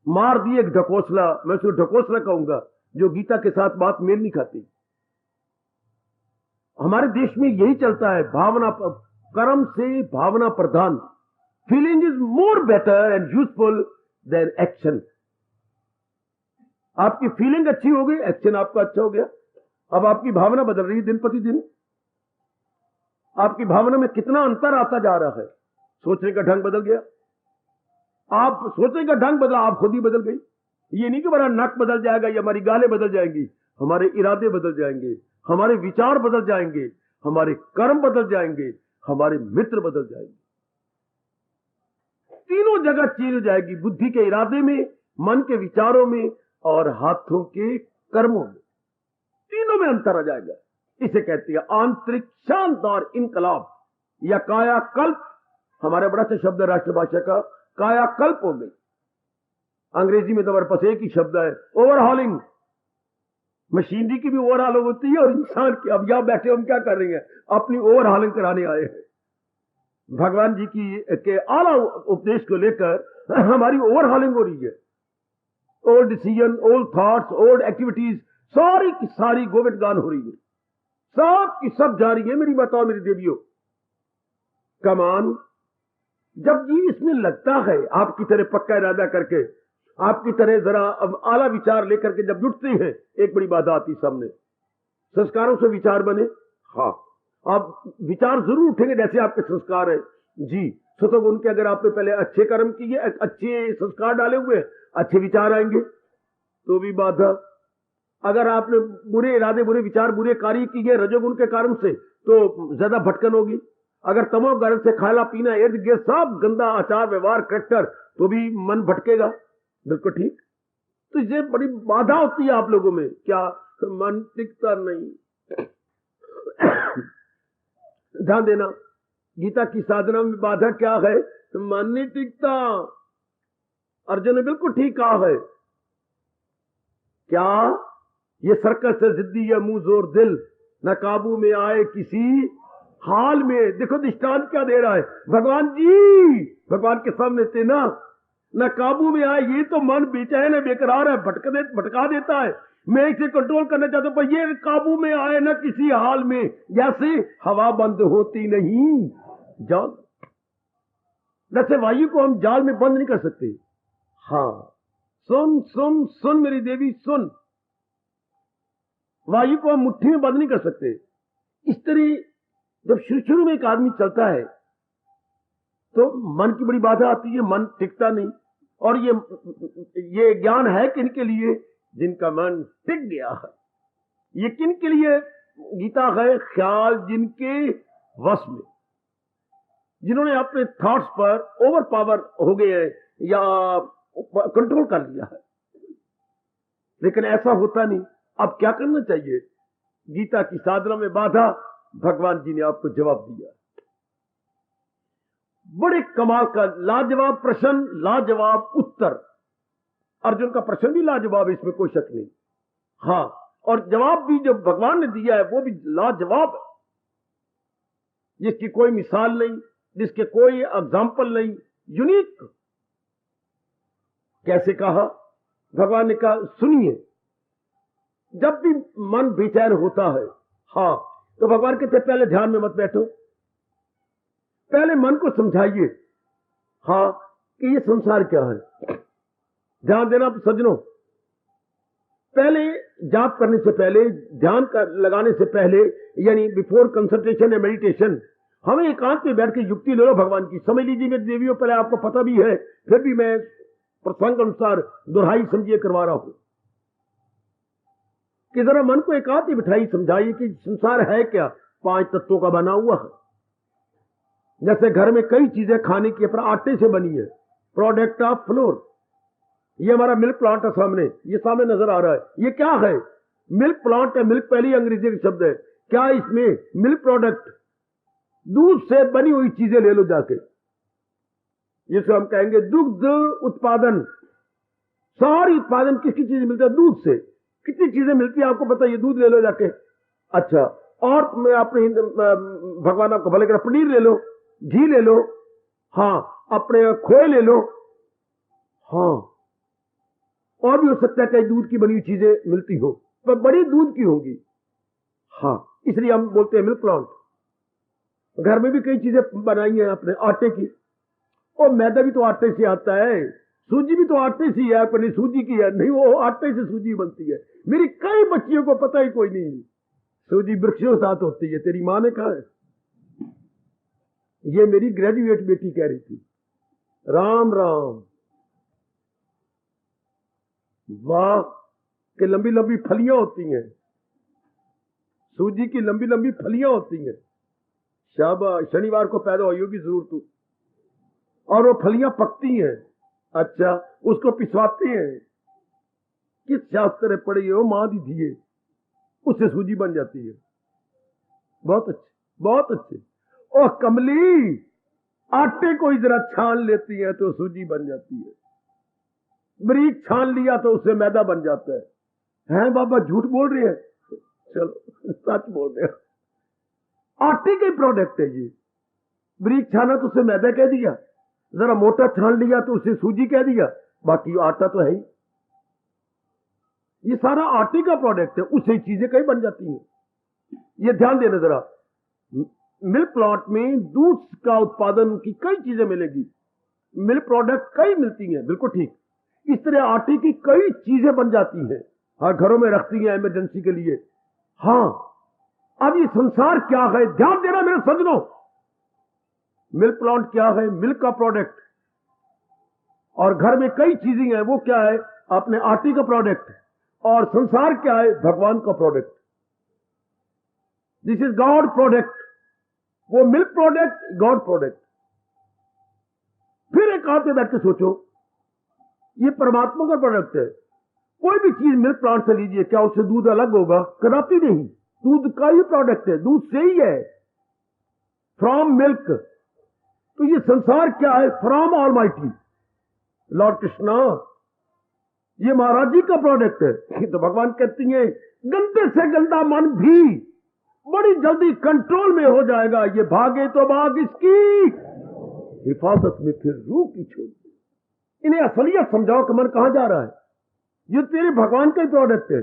मार दिए एक ढकोसला। मैं उसको ढकोसला कहूंगा जो गीता के साथ बात मेल नहीं खाती। हमारे देश में यही चलता है, भावना, कर्म से भावना प्रधान। Feeling is more better and useful than action. आपकी फीलिंग अच्छी हो गई, एक्शन आपका अच्छा हो गया। अब आपकी भावना बदल रही है दिन प्रतिदिन। आपकी भावना में कितना अंतर आता जा रहा है। सोचने का ढंग बदल गया, आप सोचने का ढंग बदला, आप खुद ही बदल गई। ये नहीं कि हमारा नक बदल जाएगा या हमारी गालें बदल जाएंगी, हमारे इरादे बदल जाएंगे, हमारे विचार बदल जाएंगे, हमारे कर्म बदल जाएंगे, हमारे मित्र बदल जाएंगे। तीनों जगह चेंज हो जाएगी, बुद्धि के इरादे में, मन के विचारों में और हाथों के कर्मों में। तीनों में अंतर आ जाएगा। इसे कहती है आंतरिक शानदार इनकलाब या कायाकल्प। हमारे बड़ा अच्छा शब्द है राष्ट्रभाषा का, कायाकल्प हो गई। अंग्रेजी में तो हमारे पास एक ही शब्द है, ओवरहॉलिंग। मशीनरी की भी ओवरहॉल होती है और इंसान की। अब यहां बैठे हम क्या कर रहे हैं? अपनी ओवरहॉलिंग कराने आए हैं। भगवान जी की के आला उपदेश को लेकर हमारी ओवरहॉलिंग हो रही है। Old decision, old thoughts, old activities, सारी की सारी गोविंद गान हो रही है, सब की सब जा रही है। मेरी बताओ मेरी देवियों, कमान जब जी इसमें लगता है, आपकी तरह पक्का इरादा करके, आपकी तरह जरा आला विचार लेकर के जब जुटते हैं, एक बड़ी बात आती सामने, संस्कारों से विचार बने। हाँ, आप विचार जरूर उठेंगे जैसे आपके संस्कार है जी। तो उनके अगर आपने पहले अच्छे कर्म किए, अच्छे संस्कार डाले हुए, अच्छे विचार आएंगे तो भी बाधा। अगर आपने बुरे इरादे, बुरे विचार, बुरे कार्य किए रजोगुण के कारण से, तो ज्यादा भटकन होगी। अगर तमोगुण से खाना पीना, इर्द गिर्द सब गंदा आचार व्यवहार करैक्टर, तो भी मन भटकेगा। बिल्कुल ठीक। तो ये बड़ी बाधा होती है आप लोगों में, क्या मन टिकता नहीं। ध्यान देना, गीता की साधना में बाधा क्या है? मन नहीं टिकता। अर्जुन ने बिल्कुल ठीक कहा है। क्या ये सर्कस है, जिद्दी है, मुंह जोर दिल, न काबू में आए किसी हाल में। देखो दृष्टांत क्या दे रहा है भगवान जी, भगवान के सामने थे ना, न काबू में आए। ये तो मन बेचैन है, बेकरार है, भटका देता है। मैं इसे कंट्रोल करना चाहता हूं, पर ये काबू में आए ना किसी हाल में, जैसे हवा बंद होती नहीं जाल। जैसे वायु को हम जाल में बंद नहीं कर सकते। हाँ, सुन सुन सुन मेरी देवी सुन, वायु को हम मुट्ठी में बंद नहीं कर सकते। इस तरह जब शुरू में एक आदमी चलता है तो मन की बड़ी बाधा आती है, मन टिकता नहीं। और ये ज्ञान है किनके लिए? जिनका मन टिक गया है। ये किनके लिए गीता है? ख्याल जिनके वश में, जिन्होंने अपने थॉट्स पर ओवर पावर हो गए हैं या कंट्रोल कर लिया है। लेकिन ऐसा होता नहीं। अब क्या करना चाहिए? गीता की साधना में बाधा, भगवान जी ने आपको जवाब दिया। बड़े कमाल का लाजवाब प्रश्न, लाजवाब उत्तर। अर्जुन का प्रश्न भी लाजवाब है, इसमें कोई शक नहीं। हाँ, और जवाब भी जो भगवान ने दिया है वो भी लाजवाब है, जिसकी कोई मिसाल नहीं, जिसके कोई एग्जाम्पल नहीं, यूनिक। कैसे कहा? भगवान ने कहा सुनिए, जब भी मन बेचैन होता है, हाँ, तो भगवान कहते पहले ध्यान में मत बैठो, पहले मन को समझाइए हाँ कि ये संसार क्या है। ध्यान देना सज्जनों, पहले जाप करने से पहले, ध्यान लगाने से पहले, यानी बिफोर कंसंट्रेशन या मेडिटेशन, हमें एकांत में बैठ के युक्ति ले लो भगवान की। समझ लीजिए मेरी देवियों, पहले आपको पता भी है, फिर भी मैं प्रसंग अनुसार दोहराई समझिए करवा रहा हूं कि जरा मन को एकांत में बिठाई, समझाइए कि संसार है क्या। 5 तत्वों का बना हुआ है। जैसे घर में कई चीजें खाने की, पर आटे से बनी है, प्रोडक्ट ऑफ फ्लोर। ये हमारा मिल्क प्लांट है सामने, ये सामने नजर आ रहा है। ये क्या है? मिल्क प्लांट है। मिल्क पहली अंग्रेजी का शब्द है। क्या इसमें मिल्क प्रोडक्ट, दूध से बनी हुई चीजें ले लो जाके, जिसे हम कहेंगे दुग्ध उत्पादन। सारी उत्पादन किसकी चीज मिलता है? दूध से। कितनी चीजें मिलती है आपको पता है? ये दूध ले लो जाके। अच्छा, और मैं अपने भगवान आपको भले कर, पनीर ले लो, घी ले लो, हाँ, अपने खोए ले लो, हाँ, और भी हो सकता है कई दूध की बनी हुई चीजें मिलती हो, पर बड़ी दूध की होगी, हाँ, इसलिए हम बोलते हैं मिल्क प्लांट। घर में भी कई चीजें बनाई हैं अपने आटे की। और मैदा भी तो आटे से आता है, सूजी भी तो आटे से है, पर नहीं सूजी की है, नहीं, वो आटे से सूजी बनती है। मेरी कई बच्चियों को पता ही कोई नहीं, सूजी वृक्षों के साथ होती है। तेरी मां ने कहा है, ये मेरी ग्रेजुएट बेटी कह रही थी। राम राम, वाह, कि लंबी लंबी फलियां होती हैं, सूजी की लंबी लंबी फलियां होती हैं। शाबाश, शनिवार को पैदा हुई होगी जरूर तू। और वो फलियां पकती हैं। अच्छा, उसको पिसवाते हैं। किस शास्त्र पढ़ी हो? मां दी थी ये, उससे सूजी बन जाती है। बहुत अच्छे, बहुत अच्छे। ओ कमली, आटे को जरा छान लेती है तो सूजी बन जाती है। बारीक छान लिया तो उससे मैदा बन जाता है। हैं बाबा, झूठ बोल रहे हैं? चलो सच बोल रहे हैं। आटे के प्रोडक्ट है ये। बारीक छाना तो उससे मैदा कह दिया, जरा मोटा छान लिया तो उससे सूजी कह दिया, बाकी आटा तो है ही। ये सारा आटे का प्रोडक्ट है, उससे चीजें कई बन जाती हैं। ये ध्यान देना जरा। मिल्क प्लांट में दूध का उत्पादन की कई चीजें मिलेगी, मिल्क प्रोडक्ट कई मिलती हैं, बिल्कुल ठीक। इस तरह आटे की कई चीजें बन जाती हैं, हाँ, घरों में रखती हैं इमरजेंसी के लिए। हाँ, अब ये संसार क्या है? ध्यान देना मेरे सज्जनों। मिल्क प्लांट क्या है? मिल्क का प्रोडक्ट। और घर में कई चीजें हैं, वो क्या है? अपने आटे का प्रोडक्ट। और संसार क्या है? भगवान का product. This is God product. वो मिल्क प्रोडक्ट, गॉड प्रोडक्ट। फिर एक आते बैठ के सोचो, ये परमात्मा का प्रोडक्ट है। कोई भी चीज मिल्क प्लांट से लीजिए, क्या उससे दूध अलग होगा? कदापि नहीं, दूध का ही प्रोडक्ट है, दूध से ही है, फ्रॉम मिल्क। तो ये संसार क्या है? From almighty Lord Krishna. ये महाराज जी का प्रोडक्ट है। तो भगवान कहती हैं, गंदे से गंदा मन भी बड़ी जल्दी कंट्रोल में हो जाएगा। ये भागे तो भाग इसकी हिफाजत में, फिर रूह की छोड़। इन्हें असलियत समझाओ कि मन कहां जा रहा है। ये तेरे भगवान का ही प्रोडक्ट है,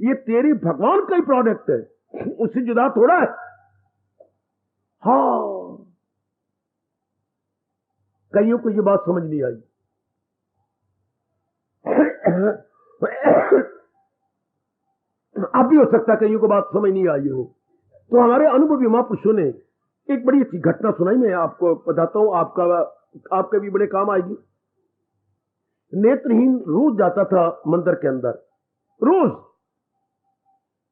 ये तेरे भगवान का ही प्रोडक्ट है, उससे जुदा थोड़ा है। हाँ, कईयों को ये बात समझ नहीं आई। अब भी हो सकता है कईयों को बात समझ नहीं आई हो। तो हमारे अनुभवी महापुरुषों ने एक बड़ी अच्छी घटना सुनाई, मैं आपको बताता हूं, आपके भी बड़े काम आएगी। नेत्रहीन रोज जाता था मंदिर के अंदर, रोज।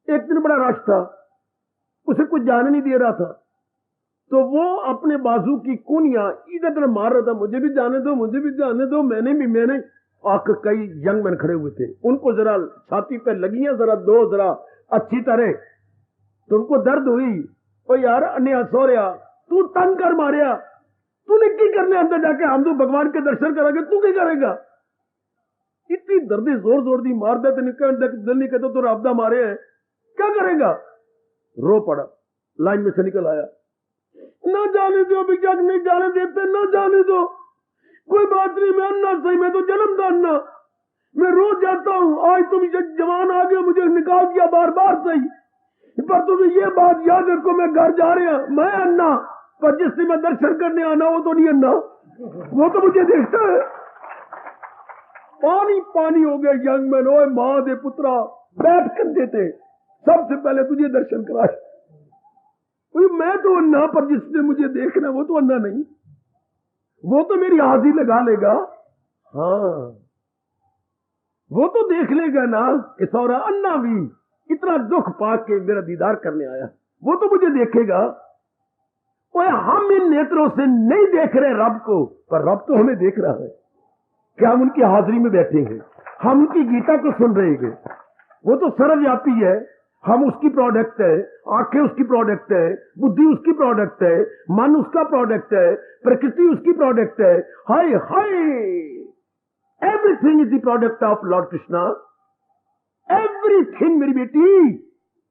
एक दिन बड़ा रश था, उसे कुछ जाने नहीं दे रहा था, तो वो अपने बाजू की कूनियां इधर उधर मार रहा था, मुझे भी जाने दो, मुझे भी जाने दो, मैंने। आखिर कई यंग मैन खड़े हुए थे, उनको जरा छाती पे लगी है, जरा अच्छी तरह, तो उनको दर्द हुई। ओ यार अन्य सोरिया, तू तंग कर मारिया, तूने की करने अंदर जाके? हम तो भगवान के दर्शन करेंगे, तू क्या करेगा? इतनी दर्दी जोर दी मार दे, दिल नहीं कहते तो राबदा मारे हैं, क्या करेगा? रो पड़ा, लाइन में से निकल आया। न जाने दो भिक्षक, नहीं जाने देते, न जाने दो, कोई बात नहीं, मैं अन्ना सही, मैं तो जन्म था अन्ना, मैं रोज जाता हूं, आज तुम जवान आ गए, मुझे निकाल दिया बार सही, पर तुम्हें ये बात याद रखो, मैं घर जा रहा, मैं अन्ना, पर जिससे मैं दर्शन करने आना वो तो नहीं अन्ना, वो तो मुझे देखता है। पानी पानी हो गया। यंग मैन, ओए मां दे पुत्रा, बैठ कर देते, सबसे पहले तुझे दर्शन कराए। मैं तो अन्ना, पर जिसने मुझे देखना वो तो अन्ना नहीं, वो तो मेरी हाजिरी लगा लेगा। हाँ, वो तो देख लेगा ना कि सौरा अन्ना भी इतना दुख पाक के मेरा दीदार करने आया, वो तो मुझे देखेगा। ओए हम इन नेत्रों से नहीं देख रहे रब को, पर रब तो हमें देख रहा है कि हम उनकी हाजिरी में बैठे हैं, हम उनकी गीता को सुन रहे हैं। वो तो सर्वव्यापी है, हम उसकी प्रोडक्ट है, आंखें उसकी प्रोडक्ट है, बुद्धि उसकी प्रोडक्ट है, मन उसका प्रोडक्ट है, प्रकृति उसकी प्रोडक्ट है। हाय हाय, everything is the product of lord Krishna, everything. मेरी बेटी,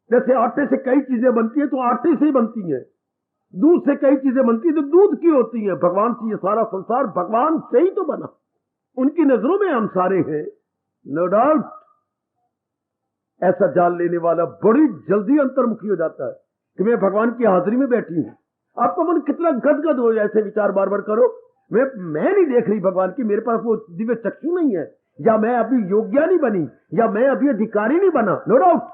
जैसे आटे से कई चीजें बनती है तो आटे से ही बनती है, दूध से कई चीजें बनती है तो दूध की होती है। भगवान से ये सारा संसार भगवान से ही तो बना, उनकी नजरों में हम सारे हैं, नो डाउट। ऐसा जान लेने वाला बड़ी जल्दी अंतर्मुखी हो जाता है कि मैं भगवान की हाजिरी में बैठी हूं। आपका मन कितना गदगद हो जाए, ऐसे विचार बार बार करो। मैं नहीं देख रही भगवान की, मेरे पास वो दिव्य चक्षु नहीं है, या मैं अभी योग्य नहीं बनी, या मैं अभी अधिकारी नहीं बना, नो डाउट।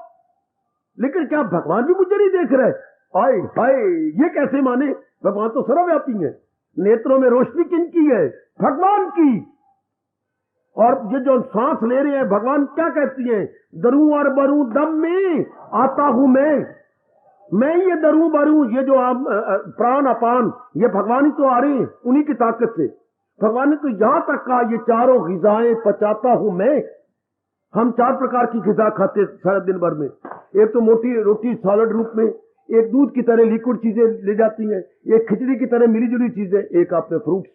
लेकिन क्या भगवान भी मुझे नहीं देख रहे? हाय हाय, ये कैसे माने? भगवान तो सर्वव्यापी है। नेत्रों में रोशनी किनकी है? भगवान की। और ये जो सांस ले रहे हैं, भगवान क्या कहती है? दरूं और बरूं दम में आता हूं मैं ये दरूं बरूं, ये जो प्राण अपान, ये भगवान ही तो आ रहे हैं, उन्हीं की ताकत से। भगवान ने तो यहां तक कहा, ये चारों ग़िज़ाएं पचाता हूं मैं। हम 4 प्रकार की ग़िज़ा खाते सारे दिन भर में। एक तो मोटी रोटी सॉलिड रूप में, एक दूध की तरह लिक्विड चीजें ले जाती हैं, एक खिचड़ी की तरह मिली जुली चीजें, एक आपने फ्रूट्स।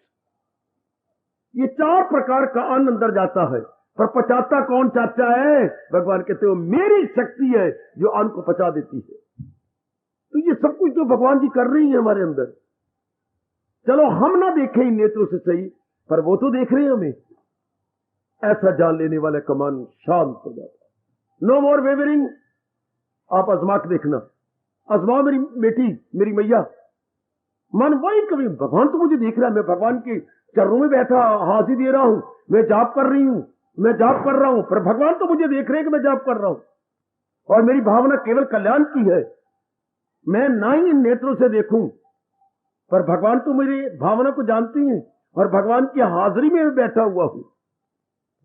ये 4 प्रकार का अन्न अंदर जाता है, पर पचाता कौन चाचा है? भगवान कहते हो मेरी शक्ति है जो अन्न को पचा देती है। तो ये सब कुछ तो भगवान जी कर रही है हमारे अंदर। चलो हम ना देखें इन नेत्रों से सही, पर वो तो देख रहे हैं हमें। ऐसा जान लेने वाले का मन शांत हो जाता। नो मोर वेवरिंग। आप आजमा के देखना, आजमाओ मेरी बेटी, मेरी मैया। मन वही कभी, भगवान तो मुझे देख रहा है, मैं भगवान के चरणों में बैठा हाजिरी दे रहा हूं, मैं जाप कर रही हूं, मैं जाप कर रहा हूं, पर भगवान तो मुझे देख रहे हैं कि मैं जाप कर रहा हूं। और मेरी भावना केवल कल्याण की है। मैं ना ही इन नेत्रों से देखूं, पर भगवान तो मेरी भावना को जानती हैं, और भगवान की हाजिरी में बैठा हुआ हूं।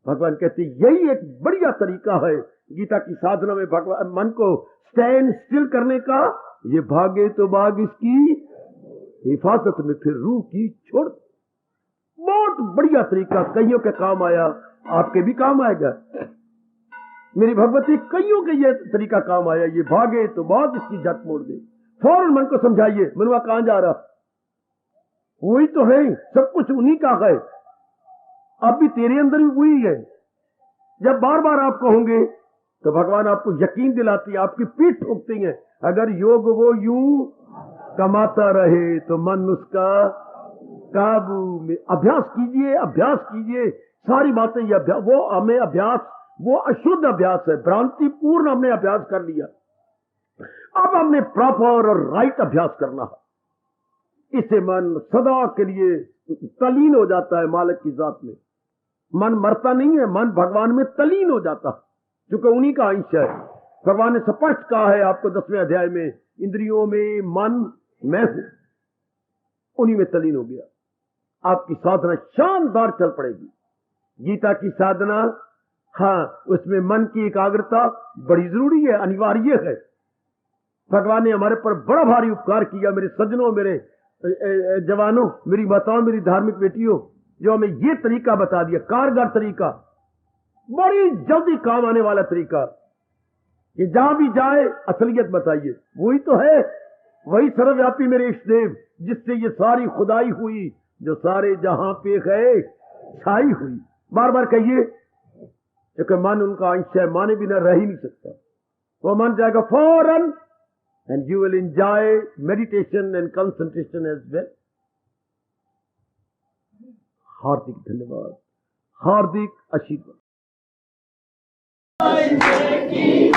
भगवान कहते यही एक बढ़िया तरीका है गीता की साधना में भगवान मन को स्टैंड स्टिल करने का। ये भागे तो भाग इसकी हिफाजत में, फिर रूह की छोड़। बहुत बढ़िया तरीका, कईयों के काम आया, आपके भी काम आएगा। मेरी भगवती, कईयों के ये तरीका काम आया। ये भागे तो भाग इसकी झट मोड़ दे। फौरन मन को समझाइए, मनुआ कहां जा रहा? वही तो है, सब कुछ उन्हीं का है। अब भी तेरे अंदर भी वही है। जब बार बार आप कहोगे तो भगवान आपको यकीन दिलाती है, आपकी पीठ ठोकती है। अगर योग वो यूं कमाता रहे तो मन उसका काबू में। अभ्यास कीजिए, अभ्यास कीजिए, सारी बातें ये अभ्यास, वो हमें अभ्यास, वो अशुद्ध अभ्यास है, भ्रांतिपूर्ण हमने अभ्यास कर लिया। अब हमने प्रॉपर और राइट अभ्यास करना है। इससे मन सदा के लिए तलीन हो जाता है मालिक की जात में। मन मरता नहीं है, मन भगवान में तलीन हो जाता है, क्योंकि उन्हीं का अंश है। भगवान ने स्पष्ट कहा है आपको 10वें अध्याय में, इंद्रियों में मन मैं हूं, उन्हीं में तलीन हो गया। आपकी साधना शानदार चल पड़ेगी। गीता की साधना, हाँ, उसमें मन की एकाग्रता बड़ी जरूरी है, अनिवार्य है। भगवान ने हमारे पर बड़ा भारी उपकार किया। मेरे सज्जनों, मेरे जवानों, मेरी माताओं, मेरी धार्मिक बेटियों, जो हमें ये तरीका बता दिया, कारगर तरीका, बड़ी जल्दी काम आने वाला तरीका, कि जहां भी जाए असलियत बताइए। वही तो है, वही सर्वव्यापी मेरे इष्ट देव, जिससे ये सारी खुदाई हुई, जो सारे जहां पे है छाई हुई। बार बार कहिए, क्योंकि मन उनका अंश है, माने बिना रह ही नहीं सकता। वो मन जाएगा फौरन, and you will enjoy meditation and concentration as well. हार्दिक धन्यवाद, हार्दिक आशीर्वाद। की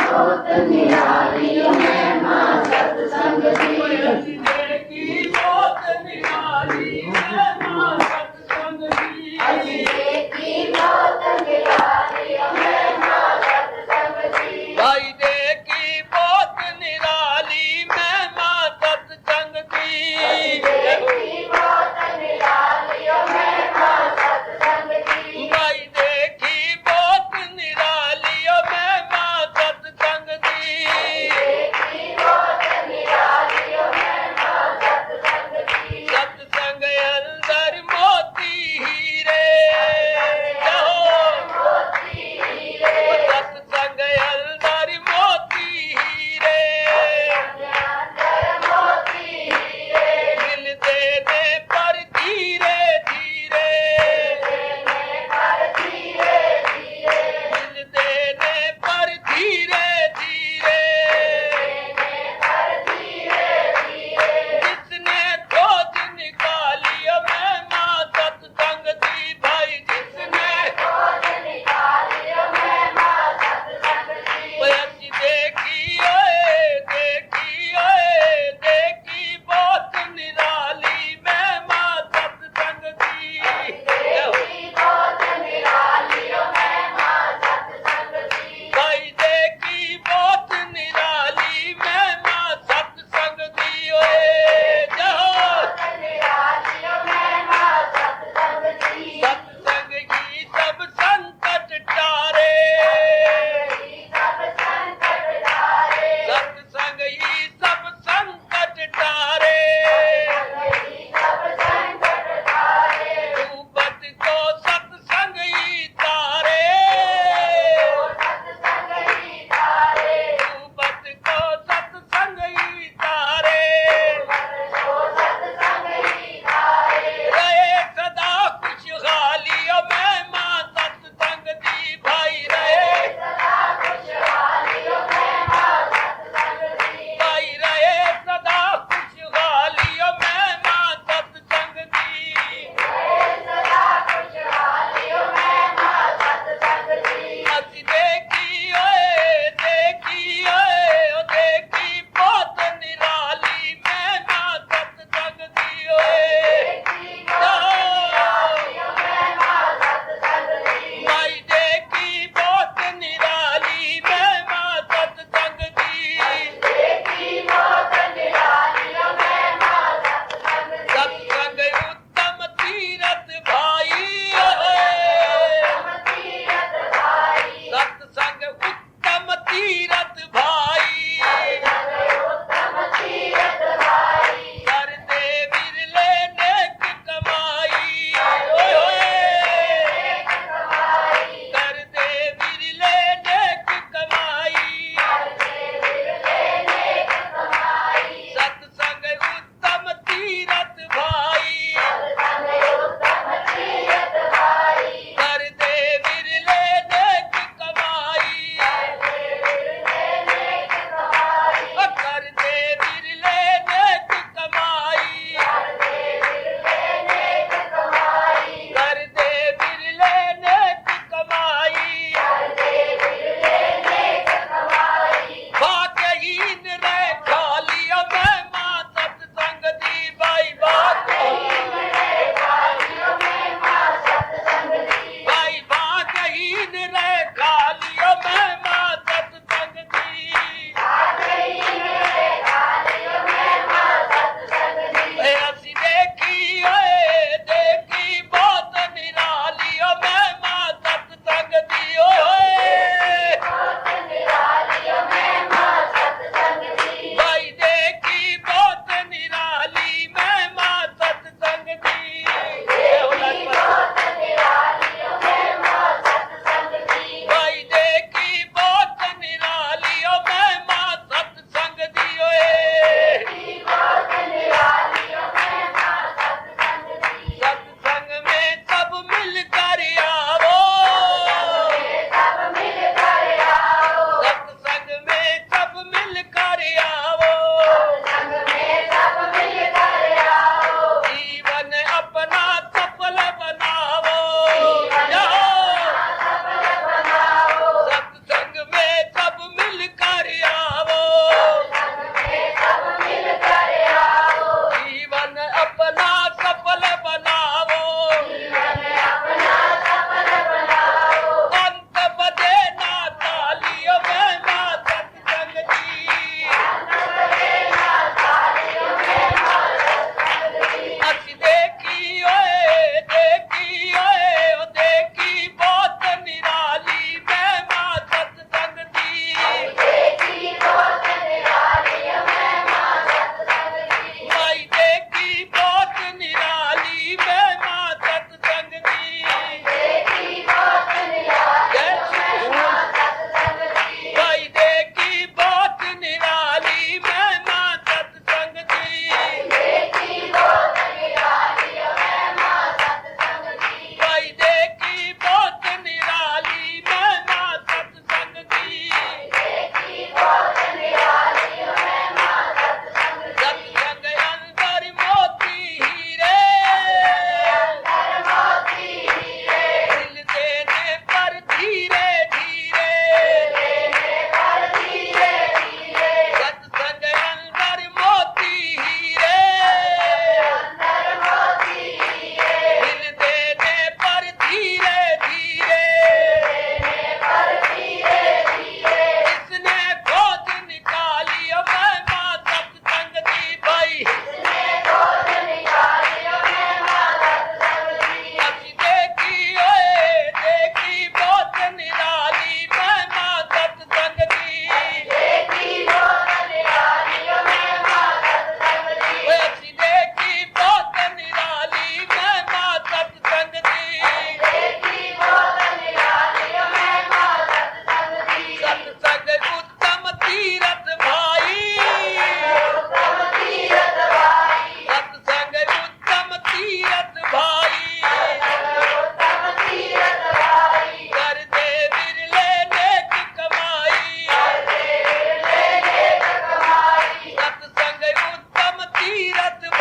बात